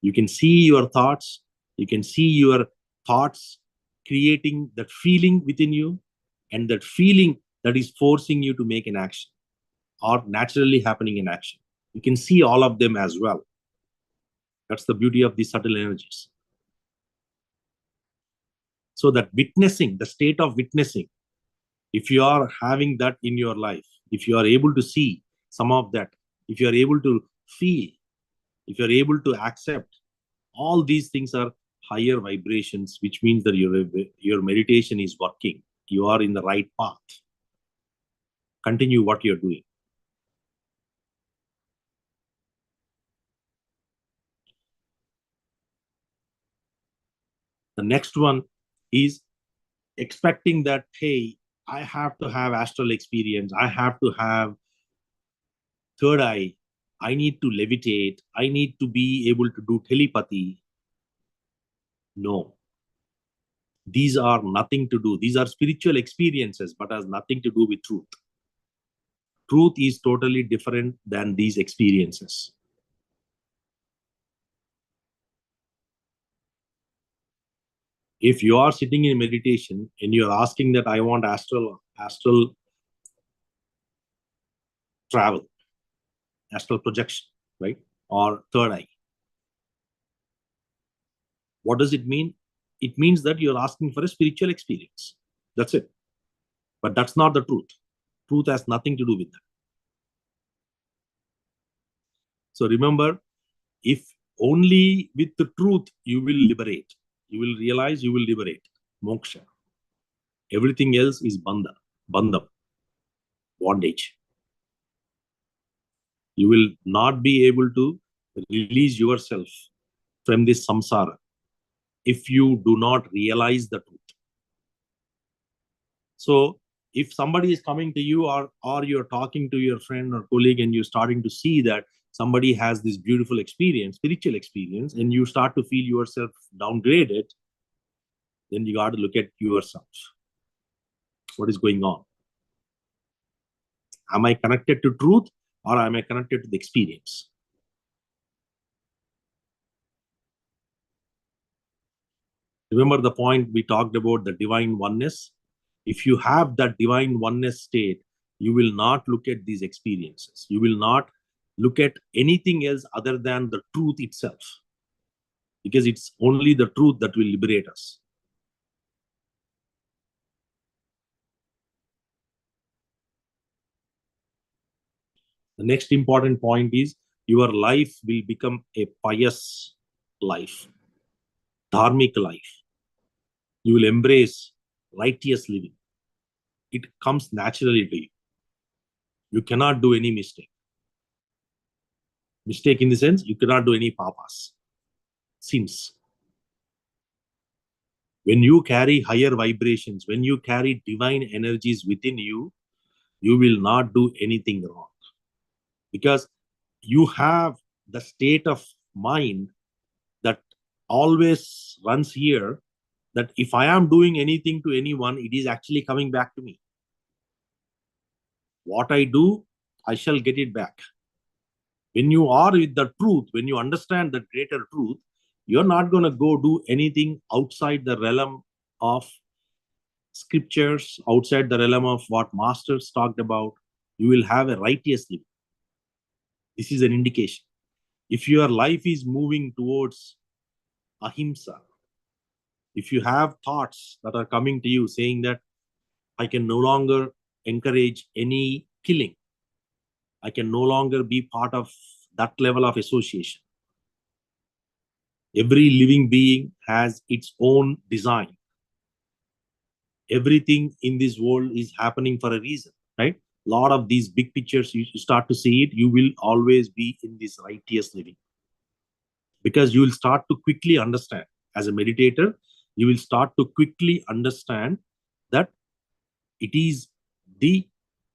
You can see your thoughts. You can see your thoughts creating that feeling within you, and that feeling that is forcing you to make an action or naturally happening in action. You can see all of them as well. That's the beauty of these subtle energies. So that witnessing, the state of witnessing, if you are having that in your life, if you are able to see some of that, if you are able to feel, if you are able to accept, all these things are higher vibrations, which means that your meditation is working. You are in the right path. Continue what you're doing. The next one is expecting that, hey, I have to have astral experience. I have to have third eye. I need to levitate. I need to be able to do telepathy. No. These are nothing to do. These are spiritual experiences, but has nothing to do with truth. Truth is totally different than these experiences. If you are sitting in meditation and you're asking that I want astral travel, astral projection, right? Or third eye. What does it mean? it means that you're asking for a spiritual experience. That's it. But that's not the truth. Truth has nothing to do with that. So remember, if only with the truth you will liberate, you will realize, you will liberate moksha. Everything else is bandham, bondage. You will not be able to release yourself from this samsara if you do not realize the truth. So if somebody is coming to you, or you're talking to your friend or colleague, and you're starting to see that somebody has this beautiful experience, spiritual experience, and you start to feel yourself downgraded, then you got to look at yourself. What is going on? Am I connected to truth, or am I connected to the experience? Remember the point we talked about, the divine oneness? If you have that divine oneness state, you will not look at these experiences. You will not look at anything else other than the truth itself, because it's only the truth that will liberate us. The next important point is your life will become a pious life, dharmic life. You will embrace righteous living. It comes naturally to you. You cannot do any mistake. Mistake in the sense, you cannot do any papas, sins. When you carry higher vibrations, when you carry divine energies within you, you will not do anything wrong. Because you have the state of mind that always runs here, that if I am doing anything to anyone, it is actually coming back to me. What I do, I shall get it back. When you are with the truth, when you understand the greater truth, you're not going to go do anything outside the realm of scriptures, outside the realm of what masters talked about. You will have a righteous living. This is an indication. If your life is moving towards ahimsa, if you have thoughts that are coming to you saying that I can no longer encourage any killing, I can no longer be part of that level of association. Every living being has its own design. Everything in this world is happening for a reason, right? A lot of these big pictures, you start to see it, you will always be in this righteous living. Because you will start to quickly understand, as a meditator, you will start to quickly understand that it is the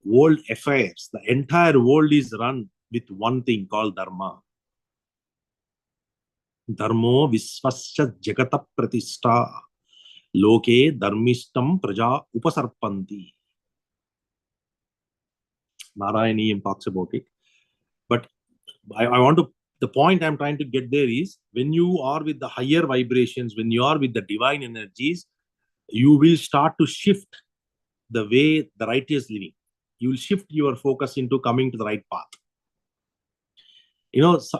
world affairs. The entire world is run with one thing called dharma. Dharmo visvasya jagata pratishta. Loke dharmishtam praja upasarpanti. Narayaniyam talks about it. But I want to, the point I'm trying to get there is, when you are with the higher vibrations, when you are with the divine energies, you will start to shift the way the righteous living. You will shift your focus into coming to the right path.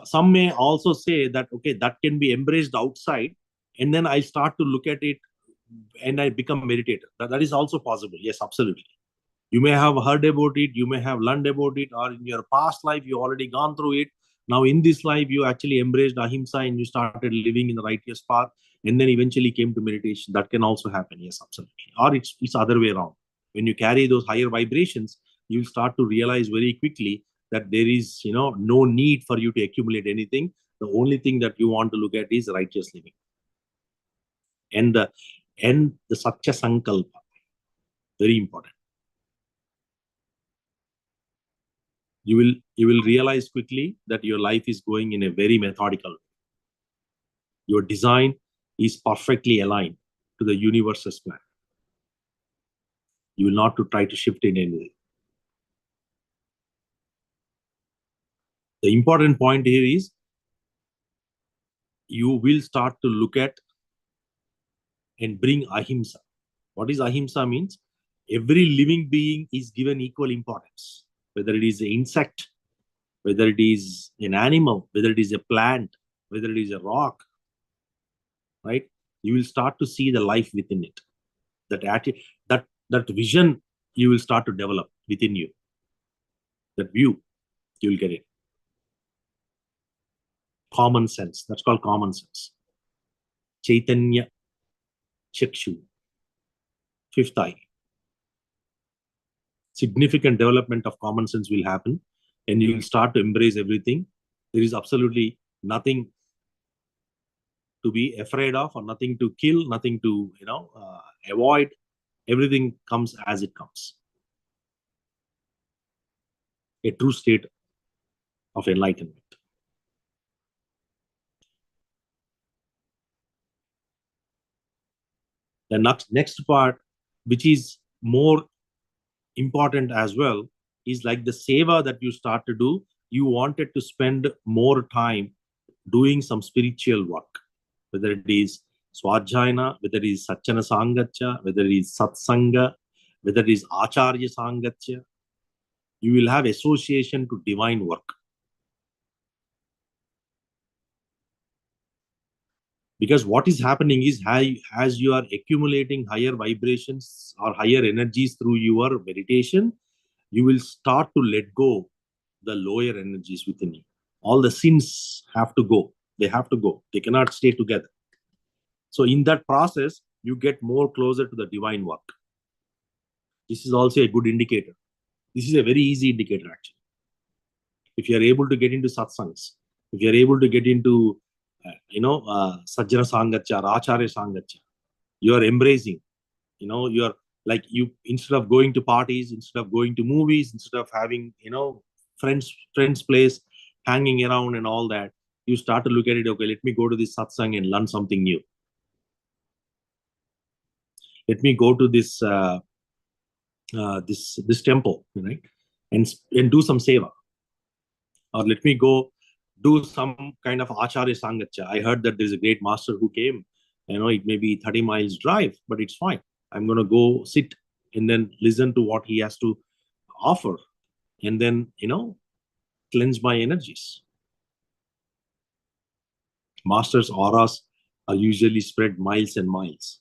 Some may also say that, okay, that can be embraced outside, and then I start to look at it and I become a meditator. That is also possible. Yes, absolutely. You may have heard about it, you may have learned about it, or in your past life, you already gone through it. Now, in this life, you actually embraced ahimsa and you started living in the righteous path, and then eventually came to meditation. That can also happen. Yes, absolutely. Or it's other way around. When you carry those higher vibrations, you'll start to realize very quickly that there is, no need for you to accumulate anything. The only thing that you want to look at is righteous living. And the Satya Sankalpa. Very important. You will realize quickly that your life is going in a very methodical way. Your design is perfectly aligned to the universe's plan. You will not to try to shift in any way. The important point here is, you will start to look at and bring ahimsa. What is ahimsa means? Every living being is given equal importance, whether it is an insect, whether it is an animal, whether it is a plant, whether it is a rock, right? you will start to see the life within it. That vision you will start to develop within you. That view, you will get it. Common sense. That's called common sense. Chaitanya Chakshu. Fifth eye. Significant development of common sense will happen, and you will start to embrace everything. There is absolutely nothing to be afraid of, or nothing to kill, nothing to avoid. Everything comes as it comes. A true state of enlightenment. The next part, which is more important as well, is like the seva that you start to do. You wanted to spend more time doing some spiritual work, whether it is Swajjayana, whether it is Satchana Sangatya, whether it is Satsanga, whether it is Acharya Sangatya. You will have association to divine work. Because what is happening is, as you are accumulating higher vibrations or higher energies through your meditation, you will start to let go the lower energies within you. All the sins have to go. They have to go. They cannot stay together. So in that process, you get more closer to the divine work. This is also a good indicator. This is a very easy indicator, actually. If you are able to get into satsangs, if you are able to get into, Sajjana Sangatya, Acharya Sangatya, you are embracing, you are like, instead of going to parties, instead of going to movies, instead of having, friends place, hanging around and all that, you start to look at it, okay, let me go to this satsang and learn something new. Let me go to this this temple, right, and do some seva. Or let me go do some kind of Acharya Sangatya. I heard that there's a great master who came. It may be 30 miles drive, but it's fine. I'm going to go sit and then listen to what he has to offer, and then, cleanse my energies. Masters' auras are usually spread miles and miles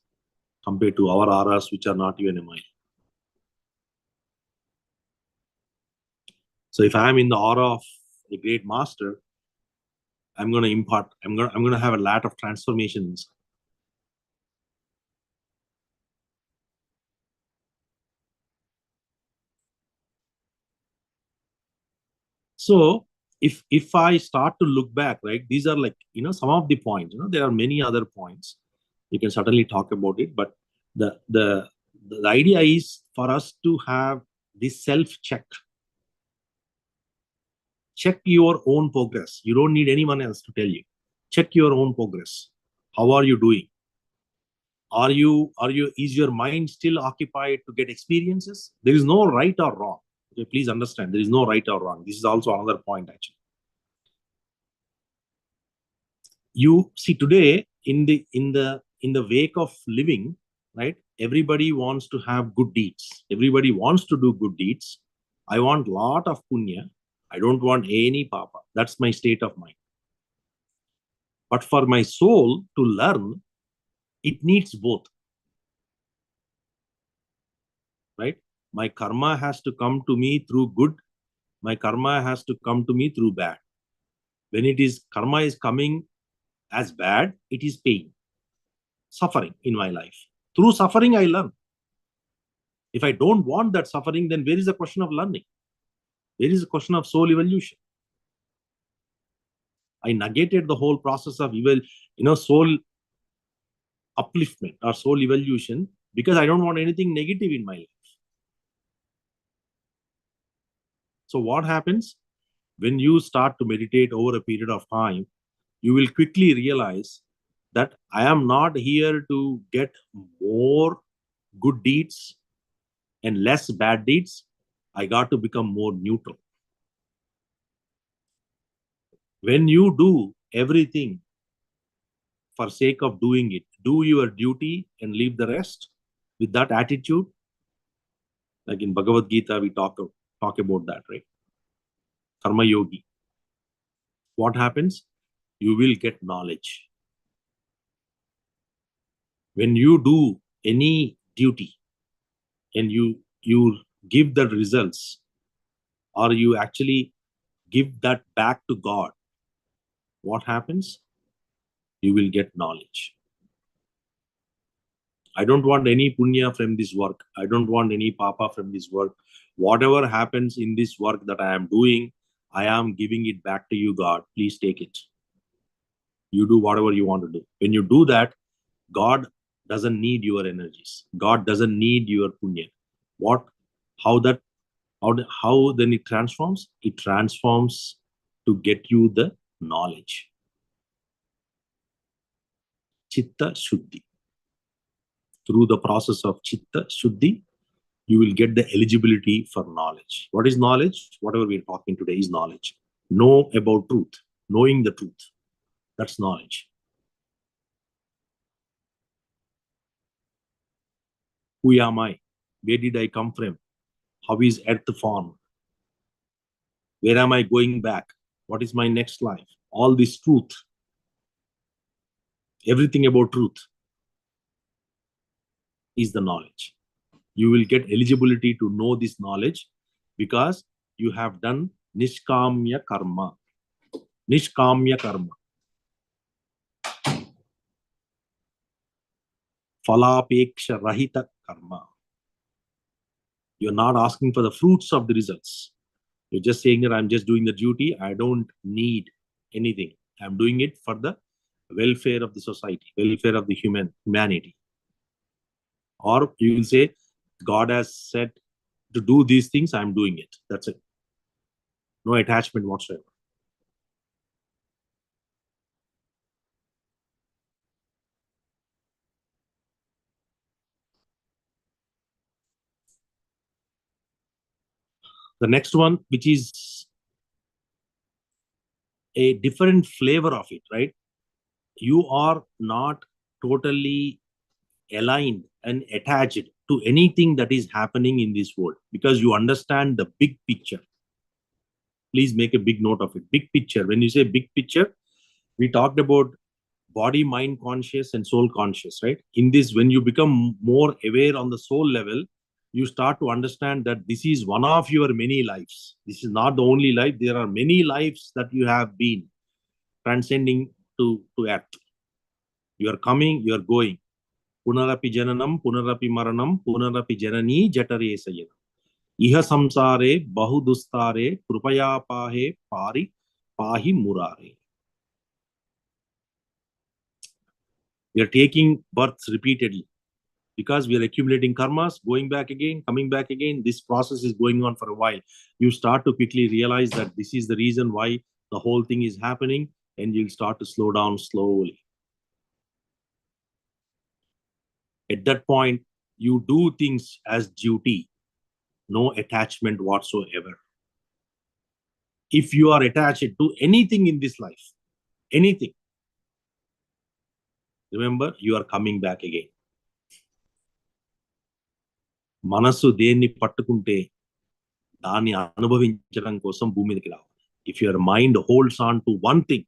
compared to our auras, which are not even a mile. So if I am in the aura of a great master, I'm going to impart, I'm going to have a lot of transformations. So if I start to look back, right, these are like, some of the points. There are many other points. You can certainly talk about it, but the idea is for us to have this self-check. Check your own progress. You don't need anyone else to tell you. Check your own progress. How are you doing? Is your mind still occupied to get experiences? There is no right or wrong. Okay, please understand, there is no right or wrong. This is also another point, actually. You see, today in the wake of living, right, everybody wants to have good deeds. Everybody wants to do good deeds. I want lot of punya. I don't want any papa. That's my state of mind. But for my soul to learn, it needs both. Right? My karma has to come to me through good. My karma has to come to me through bad. When karma is coming as bad, it is pain, suffering in my life. Through suffering, I learn. If I don't want that suffering, then where is the question of learning? Where is the question of soul evolution? I negated the whole process of soul upliftment or soul evolution because I don't want anything negative in my life. So what happens? When you start to meditate over a period of time, you will quickly realize that I am not here to get more good deeds and less bad deeds. I got to become more neutral. When you do everything for sake of doing it, do your duty and leave the rest with that attitude. Like in Bhagavad Gita, we talk about that, right? Karma yogi. What happens? You will get knowledge. When you do any duty and you give the results, or you actually give that back to God, what happens? You will get knowledge. I don't want any punya from this work. I don't want any papa from this work. Whatever happens in this work that I am doing, I am giving it back to you, God. Please take it. You do whatever you want to do. When you do that, God doesn't need your energies. God doesn't need your punya. What? How that? How then it transforms? It transforms to get you the knowledge. Chitta Shuddhi. Through the process of Chitta Shuddhi, you will get the eligibility for knowledge. What is knowledge? Whatever we're talking today is knowledge. Know about truth, knowing the truth. That's knowledge. Who am I? Where did I come from? How is earth formed? Where am I going back? What is my next life? All this truth, everything about truth is the knowledge. You will get eligibility to know this knowledge because you have done Nishkamya Karma. Nishkamya Karma. Falapeksha Rahita Karma. You're not asking for the fruits of the results. You're just saying that I'm just doing the duty. I don't need anything. I'm doing it for the welfare of the society, welfare of the humanity. Or you will say, God has said to do these things, I'm doing it. That's it. No attachment whatsoever. The next one, which is a different flavor of it, right? You are not totally aligned and attached to anything that is happening in this world because you understand the big picture. Please make a big note of it. Big picture. When you say big picture, we talked about body, mind conscious, and soul conscious, right? In this, when you become more aware on the soul level, you start to understand that this is one of your many lives. This is not the only life. There are many lives that you have been transcending to act. You are coming, you are going. Punarapi jananam, punarapi maranam, punarapi janani jatare sayana. Iha samsare bahudustare krupaya pahe pari pahi murare. We are taking births repeatedly because we are accumulating karmas, going back again, coming back again. This process is going on for a while. You start to quickly realize that this is the reason why the whole thing is happening, and you'll start to slow down slowly. At that point, you do things as duty, no attachment whatsoever. If you are attached to anything in this life, anything, remember, you are coming back again. మనసు దేన్ని పట్టుకుంటే దాన్ని అనుభవించడం కోసం భూమి మీదకి రావాలి. If your mind holds on to one thing,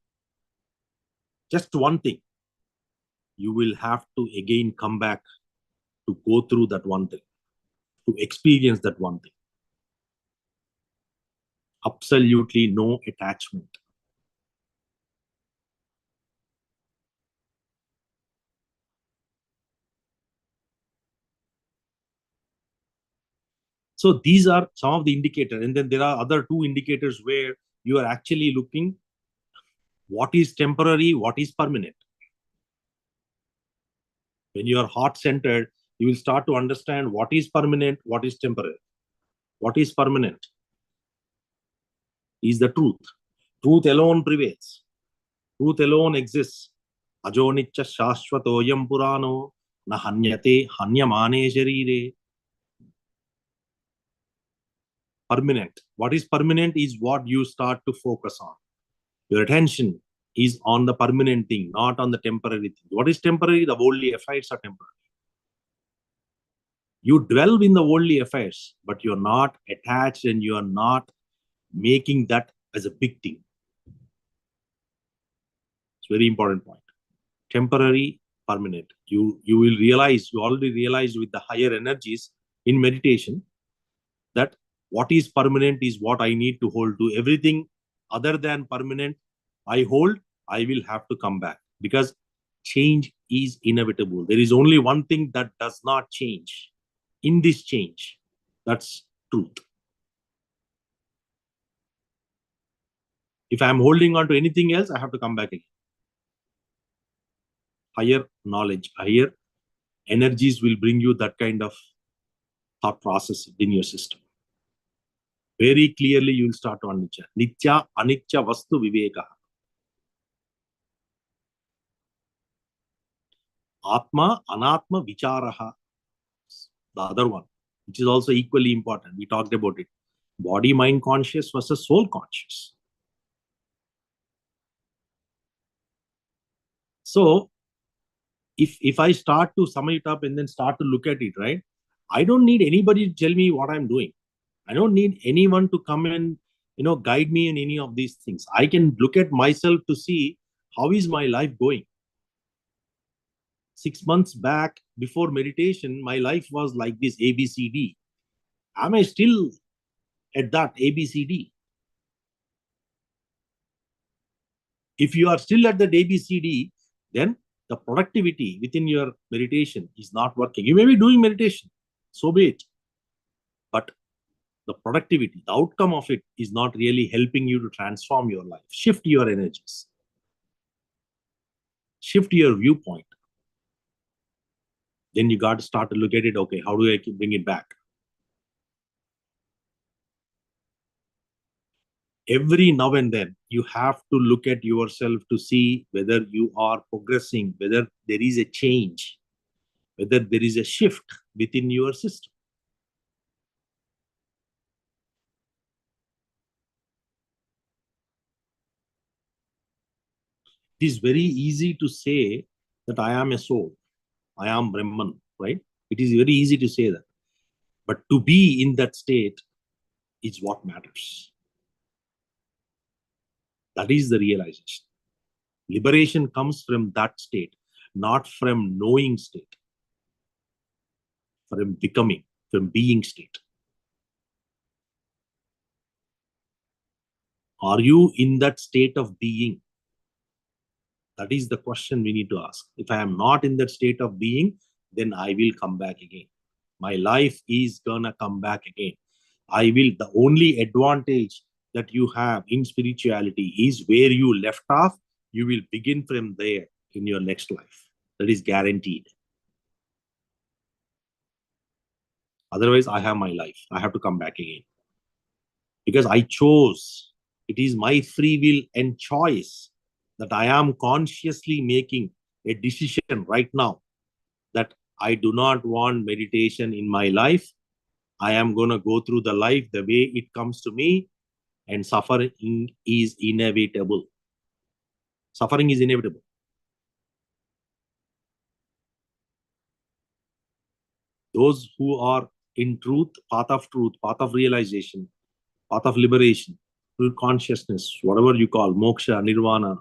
just one thing, you will have to again come back to go through that one thing, to experience that one thing. Absolutely no attachment. So these are some of the indicators. And then there are other two indicators where you are actually looking what is temporary, what is permanent. When you are heart-centered, you will start to understand what is permanent, what is temporary. What is permanent is the truth. Truth alone prevails. Truth alone exists. Ajonicha shashvatoyam purano na hanyate hanyamane sharire. Permanent. What is permanent is what you start to focus on. Your attention is on the permanent thing, not on the temporary thing. What is temporary? The worldly affairs are temporary. You dwell in the worldly affairs, but you're not attached and you're not making that as a big thing. It's a very important point. Temporary, permanent. You will realize, you already realized with the higher energies in meditation, that what is permanent is what I need to hold to. Everything other than permanent I hold, I will have to come back, because change is inevitable. There is only one thing that does not change in this change. That's truth. If I'm holding on to anything else, I have to come back again. Higher knowledge, higher energies will bring you that kind of thought process in your system. Very clearly, you will start to understand. Nitya Anitya Vastu Viveka. Atma Anatma Vicharaha. The other one, which is also equally important. We talked about it. Body, mind conscious versus soul conscious. So, if I start to sum it up and then start to look at it, right? I don't need anybody to tell me what I'm doing. I don't need anyone to come and guide me in any of these things. I can look at myself to see how is my life going. 6 months back, before meditation, my life was like this, ABCD. Am I still at that ABCD? If you are still at that ABCD, then the productivity within your meditation is not working. You may be doing meditation, so be it. But the productivity, the outcome of it is not really helping you to transform your life. Shift your energies. Shift your viewpoint. Then you got to start to look at it. Okay, how do I bring it back? Every now and then, you have to look at yourself to see whether you are progressing, whether there is a change, whether there is a shift within your system. It is very easy to say that I am a soul, I am Brahman, right? It is very easy to say that. But to be in that state is what matters. That is the realization. Liberation comes from that state, not from knowing state, from becoming, from being state. Are you in that state of being? That is the question we need to ask. If I am not in that state of being, then I will come back again. My life is gonna come back again. The only advantage that you have in spirituality is where you left off, you will begin from there in your next life. That is guaranteed. Otherwise, I have my life. I have to come back again. Because I chose. It is my free will and choice that I am consciously making a decision right now that I do not want meditation in my life. I am going to go through the life the way it comes to me, and suffering is inevitable. Suffering is inevitable. Those who are in truth, path of realization, path of liberation, full consciousness, whatever you call, moksha, nirvana,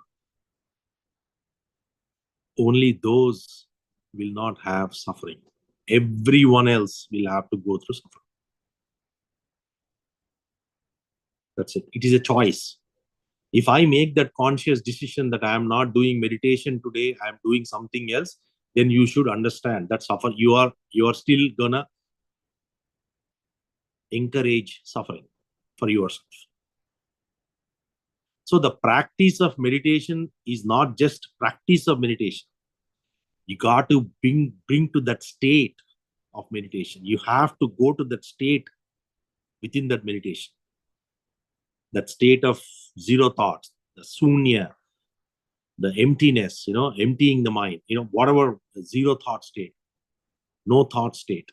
only those will not have suffering. Everyone else will have to go through suffering. That's it. It is a choice. If I make that conscious decision that I am not doing meditation today, I am doing something else, then you should understand that you are still gonna encourage suffering for yourself. So the practice of meditation is not just practice of meditation. You got to bring to that state of meditation. You have to go to that state within that meditation. That state of zero thoughts, the sunya, the emptiness, emptying the mind, whatever, the zero thought state, no thought state,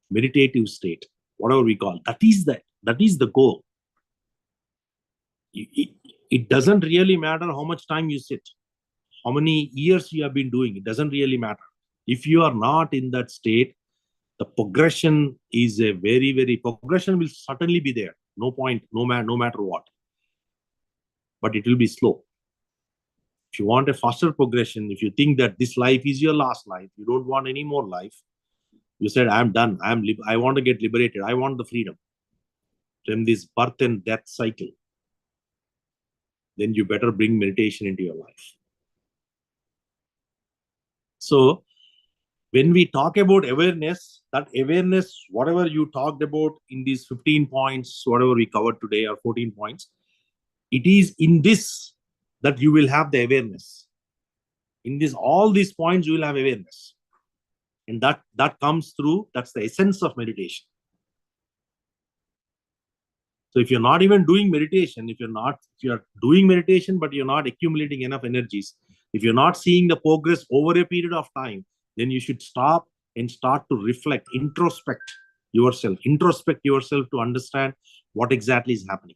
meditative state, whatever we call, that is the goal. It doesn't really matter how much time you sit, how many years you have been doing, it doesn't really matter. If you are not in that state, the progression is a very progression will certainly be there. No point, no matter what. But it will be slow. If you want a faster progression, if you think that this life is your last life, you don't want any more life, you said, I'm done, I want to get liberated, I want the freedom from this birth and death cycle, then you better bring meditation into your life. So when we talk about awareness, that awareness, whatever you talked about in these 15 points, whatever we covered today, or 14 points, it is in this that you will have the awareness. In this, all these points, you will have awareness. And that comes through, that's the essence of meditation. So if you're not even doing meditation, if you're doing meditation, but you're not accumulating enough energies, if you're not seeing the progress over a period of time, then you should stop and start to reflect, introspect yourself to understand what exactly is happening.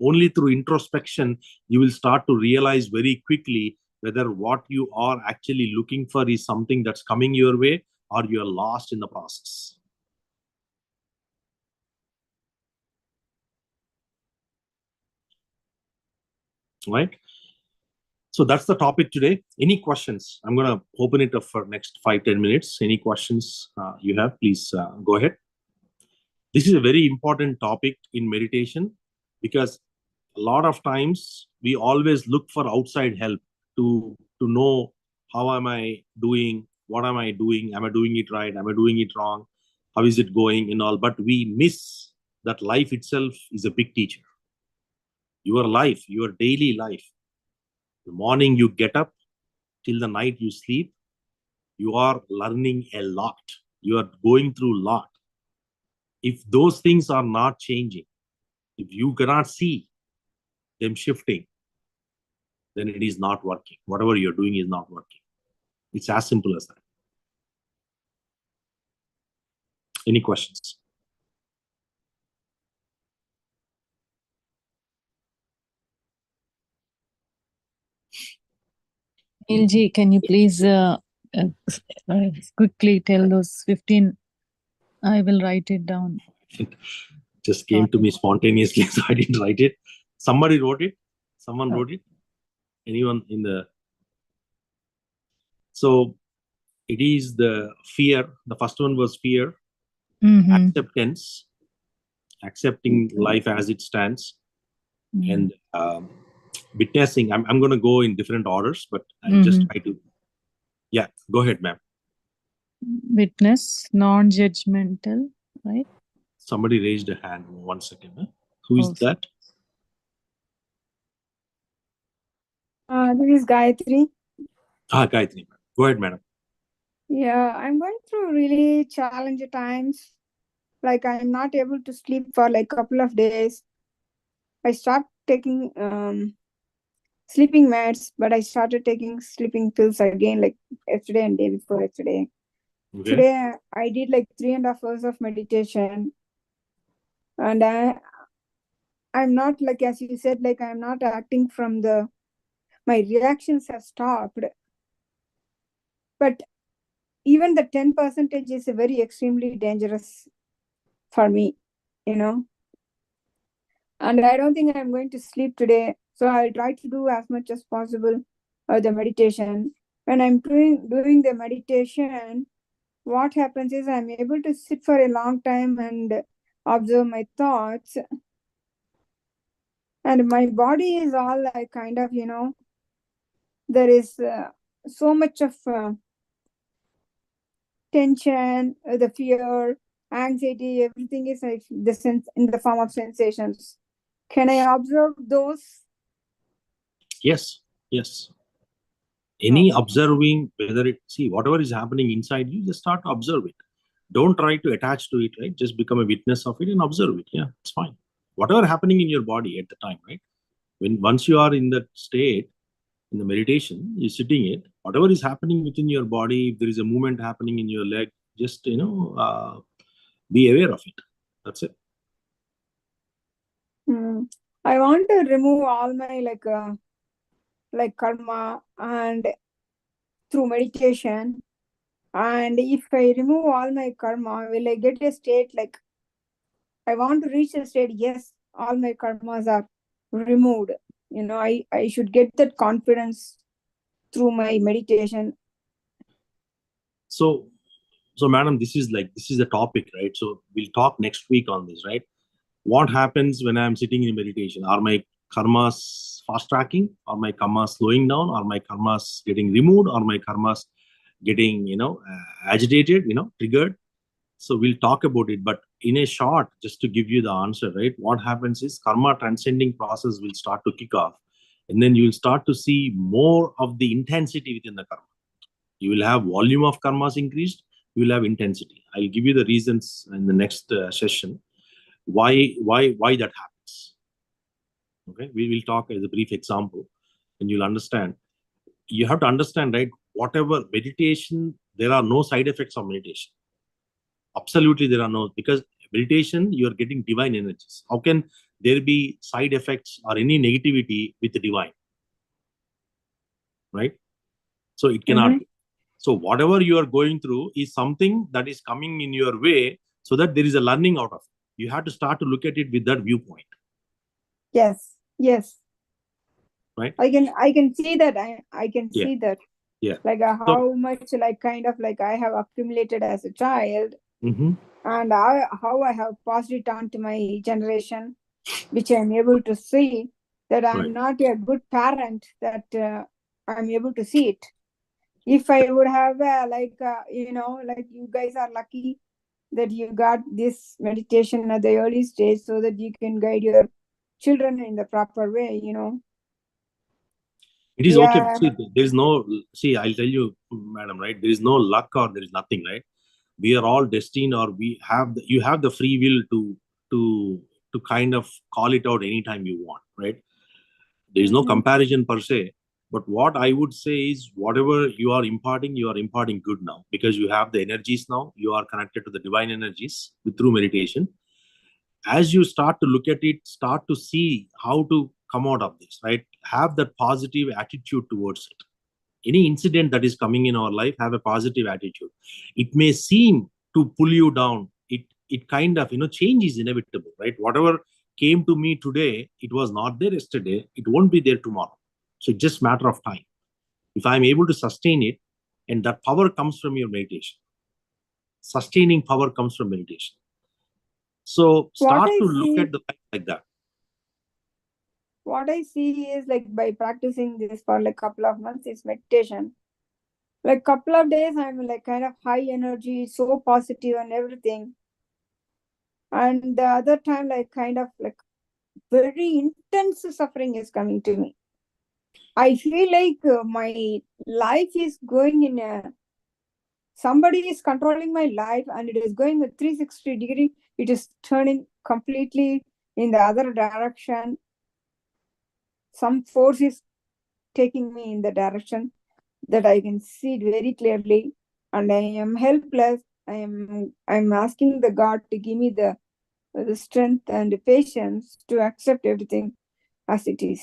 Only through introspection, you will start to realize very quickly whether what you are actually looking for is something that's coming your way or you're lost in the process. Right? So that's the topic today. Any questions? I'm going to open it up for next 5-10 minutes. Any questions you have, please go ahead. This is a very important topic in meditation because a lot of times we always look for outside help to know how am I doing, what am I doing, am I doing it right, am I doing it wrong, how is it going and all. But we miss that life itself is a big teacher. Your life, your daily life, the morning you get up till the night you sleep, you are learning a lot. You are going through a lot. If those things are not changing, if you cannot see them shifting, then it is not working. Whatever you're doing is not working. It's as simple as that. Any questions? Neilji, can you please quickly tell those 15? I will write it down. Just came to me spontaneously, so I didn't write it. Somebody wrote it. Someone wrote it. Anyone in the... So it is the fear. The first one was fear. Acceptance. Accepting life as it stands. And witnessing. I'm going to go in different orders, but I'll just try to... Yeah, go ahead, ma'am. Witness, non-judgmental, right? Somebody raised a hand. 1 second. Huh? Who is that? This is Gayatri. Gayatri. Go ahead, madam. Yeah, I'm going through really challenging times. Like I'm not able to sleep for like a couple of days. I stopped taking sleeping meds, but I started taking sleeping pills again, like yesterday and day before yesterday. Okay. Today I did like 3.5 hours of meditation, and I'm not, like as you said, like I'm not acting from my reactions have stopped, but even the 10% is very extremely dangerous for me, and I don't think I'm going to sleep today. So I'll try to do as much as possible the meditation. When I'm doing the meditation, what happens is I'm able to sit for a long time and observe my thoughts. And my body is all like kind of, there is so much of tension, the fear, anxiety, everything is like the sense in the form of sensations. Can I observe those? Yes. Any observing, whatever is happening inside you, just start to observe it. Don't try to attach to it, right? Just become a witness of it and observe it. Yeah, it's fine. Whatever happening in your body at the time, right? Once you are in that state, in the meditation, you're sitting it, whatever is happening within your body, if there is a movement happening in your leg, just, be aware of it. That's it. I want to remove all my like karma and through meditation. And if I remove all my karma, will I get a state like I want to reach a state? Yes, all my karmas are removed. I should get that confidence through my meditation. So madam, this is the topic, right? So we'll talk next week on this, right? What happens when I'm sitting in meditation? Are my karmas fast tracking? Are my karmas slowing down? Are my karmas getting removed? Are my karmas getting, agitated, triggered? So we'll talk about it, but in a short, just to give you the answer, right? What happens is karma transcending process will start to kick off, and then you'll start to see more of the intensity within the karma. You will have volume of karmas increased. You will have intensity. I'll give you the reasons in the next session why that happens. Okay, we will talk as a brief example, and you'll understand. You have to understand, right? Whatever meditation, there are no side effects of meditation. Absolutely, there are no, because meditation, you are getting divine energies. How can there be side effects or any negativity with the divine? Right? So it cannot be. So whatever you are going through is something that is coming in your way, so that there is a learning out of it. You have to start to look at it with that viewpoint. Yes. Right? I can see that. I can see that. Yeah. Like how much kind of I have accumulated as a child, and how I have passed it on to my generation, which I'm able to see that I'm not a good parent, that I'm able to see it. If I would have you guys are lucky that you got this meditation at the early stage, so that you can guide your children in the proper way. It is okay. See, there's no, I'll tell you, madam, right? There is no luck or there is nothing, right? We are all destined, or you have the free will to kind of call it out anytime you want, right? There is no comparison per se. But what I would say is, whatever you are imparting good now, because you have the energies now. You are connected to the divine energies through meditation. As you start to look at it, start to see how to come out of this, right? Have that positive attitude towards it. Any incident that is coming in our life, have a positive attitude. It may seem to pull you down. It kind of, change is inevitable, right? Whatever came to me today, it was not there yesterday. It won't be there tomorrow. So it's just matter of time. If I'm able to sustain it, and that power comes from your meditation. Sustaining power comes from meditation. So start to look at the life like that. What I see is, by practicing this for a couple of months, is meditation. Couple of days, I'm kind of high energy, so positive and everything. And the other time, kind of very intense suffering is coming to me. I feel like my life is going in somebody is controlling my life, and it is going with 360 degree. It is turning completely in the other direction. Some force is taking me in the direction that I can see it very clearly, and I am helpless. I'm asking the God to give me the strength and the patience to accept everything as it is.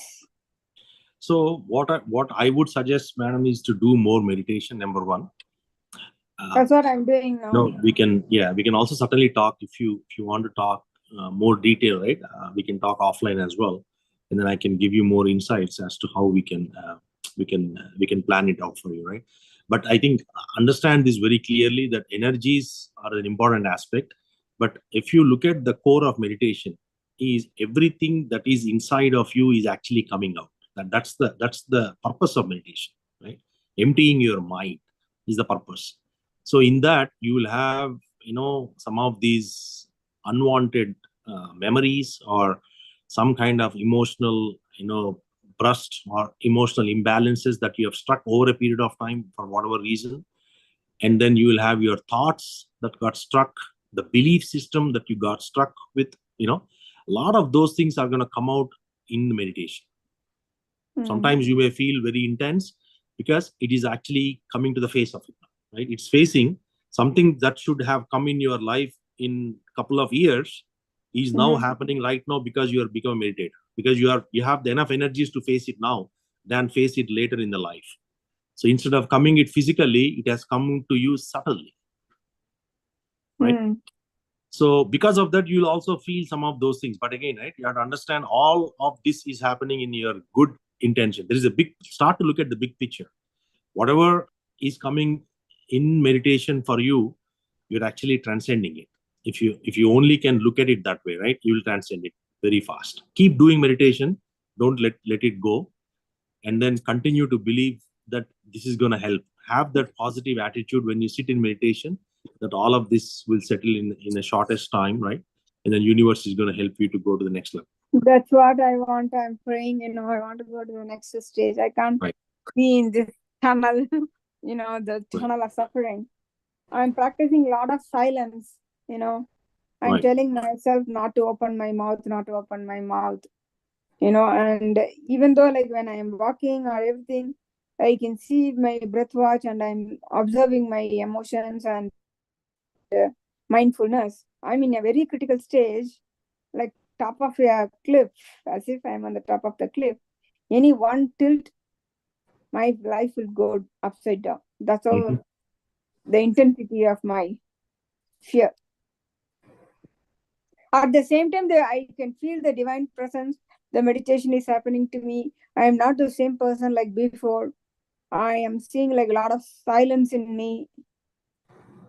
So what I would suggest, madam, is to do more meditation. Number one. That's what I'm doing now. No, we can also certainly talk if you want to talk more detail, right? We can talk offline as well, and then I can give you more insights as to how we can plan it out for you, right? But I think understand this very clearly, that energies are an important aspect. But if you look at the core of meditation, is everything that is inside of you is actually coming out. That's the purpose of meditation, right? Emptying your mind is the purpose. So in that, you will have, some of these unwanted memories, or some kind of emotional, burst or emotional imbalances that you have struck over a period of time for whatever reason. And then you will have your thoughts that got struck, the belief system that you got struck with, a lot of those things are going to come out in the meditation. Sometimes you may feel very intense because it is actually coming to the face of it, right? It's facing something that should have come in your life in a couple of years is now happening right now, because you are becoming a meditator, because you have enough energies to face it now than face it later in the life. So instead of coming it physically, it has come to you subtly, right? So because of that, you'll also feel some of those things. But again, right, you have to understand all of this is happening in your good intention. There is a big, start to look at the big picture. Whatever is coming in meditation for you, you're actually transcending it. If you only can look at it that way, right, you will transcend it very fast. Keep doing meditation. Don't let it go. And then continue to believe that this is going to help. Have that positive attitude when you sit in meditation, that all of this will settle in the shortest time, right? And then universe is going to help you to go to the next level. That's what I want. I'm praying, I want to go to the next stage. I can't be in this tunnel, the tunnel of suffering. I'm practicing a lot of silence, I'm telling myself not to open my mouth, and even though like when I am walking or everything, I can see my breath watch and I'm observing my emotions and mindfulness. I'm in a very critical stage, like top of a cliff, as if I'm on the top of the cliff. Any one tilt, my life will go upside down. That's all the intensity of my fear. At the same time, I can feel the divine presence. The meditation is happening to me. I am not the same person like before. I am seeing like a lot of silence in me.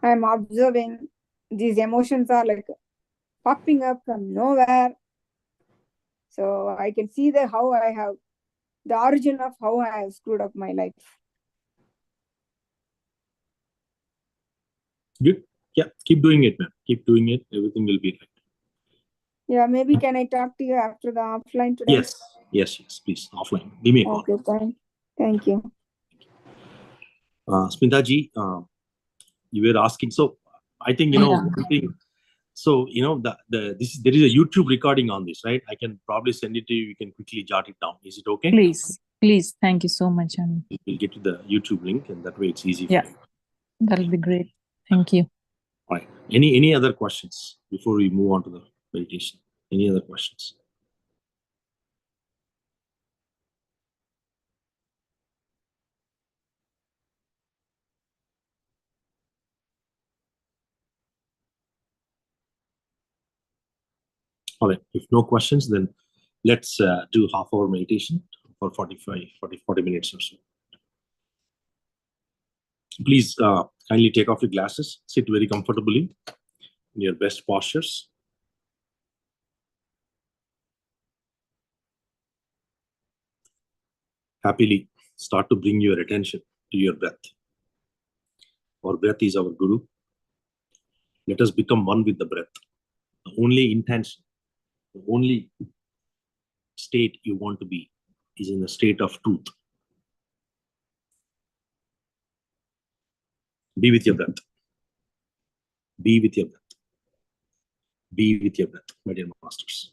I am observing these emotions are like popping up from nowhere. So I can see the origin of how I have screwed up my life. Good. Yeah, keep doing it, man. Keep doing it. Everything will be right. Yeah, maybe can I talk to you after the offline today? Yes, please. Offline. Give me a call. Okay, fine. Thank you. Smita ji, you were asking. So I think, one thing. So, there is a YouTube recording on this, right? I can probably send it to you. You can quickly jot it down. Is it okay? Please. Thank you so much. We'll get you the YouTube link, and that way it's easy for you. That'll be great. Thank you. All right. Any other questions before we move on to the meditation? Any other questions? All right. If no questions, then let's do half-hour meditation for 40 minutes or so. Please kindly take off your glasses. Sit very comfortably in your best postures. Happily start to bring your attention to your breath. Our breath is our guru. Let us become one with the breath. The only intention, the only state you want to be is in the state of truth. Be with your breath. Be with your breath. Be with your breath, my dear masters.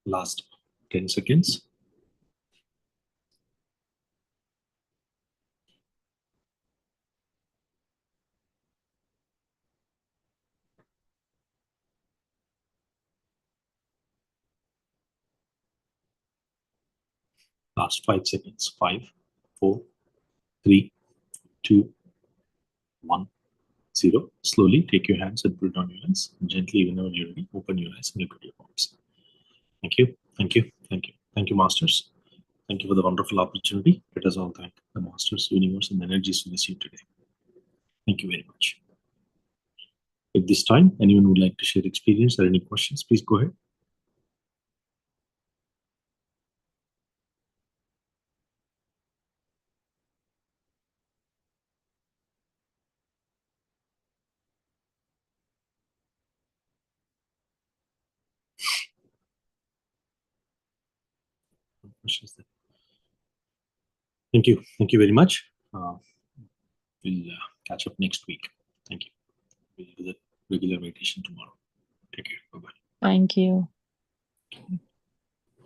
Last 10 seconds. Last 5 seconds. 5, 4, 3, 2, 1, 0. Slowly take your hands and put it on your eyes. Gently, whenever you're ready, open your eyes and look at your palms. Thank you. Thank you. Thank you. Thank you, Masters. Thank you for the wonderful opportunity. Let us all thank the Masters, Universe, and the energies we received today. Thank you very much. At this time, anyone would like to share experience or any questions, please go ahead. Questions there? Thank you. Thank you very much. We'll catch up next week. Thank you. We'll do the regular meditation tomorrow. Take care. Bye-bye. Thank you.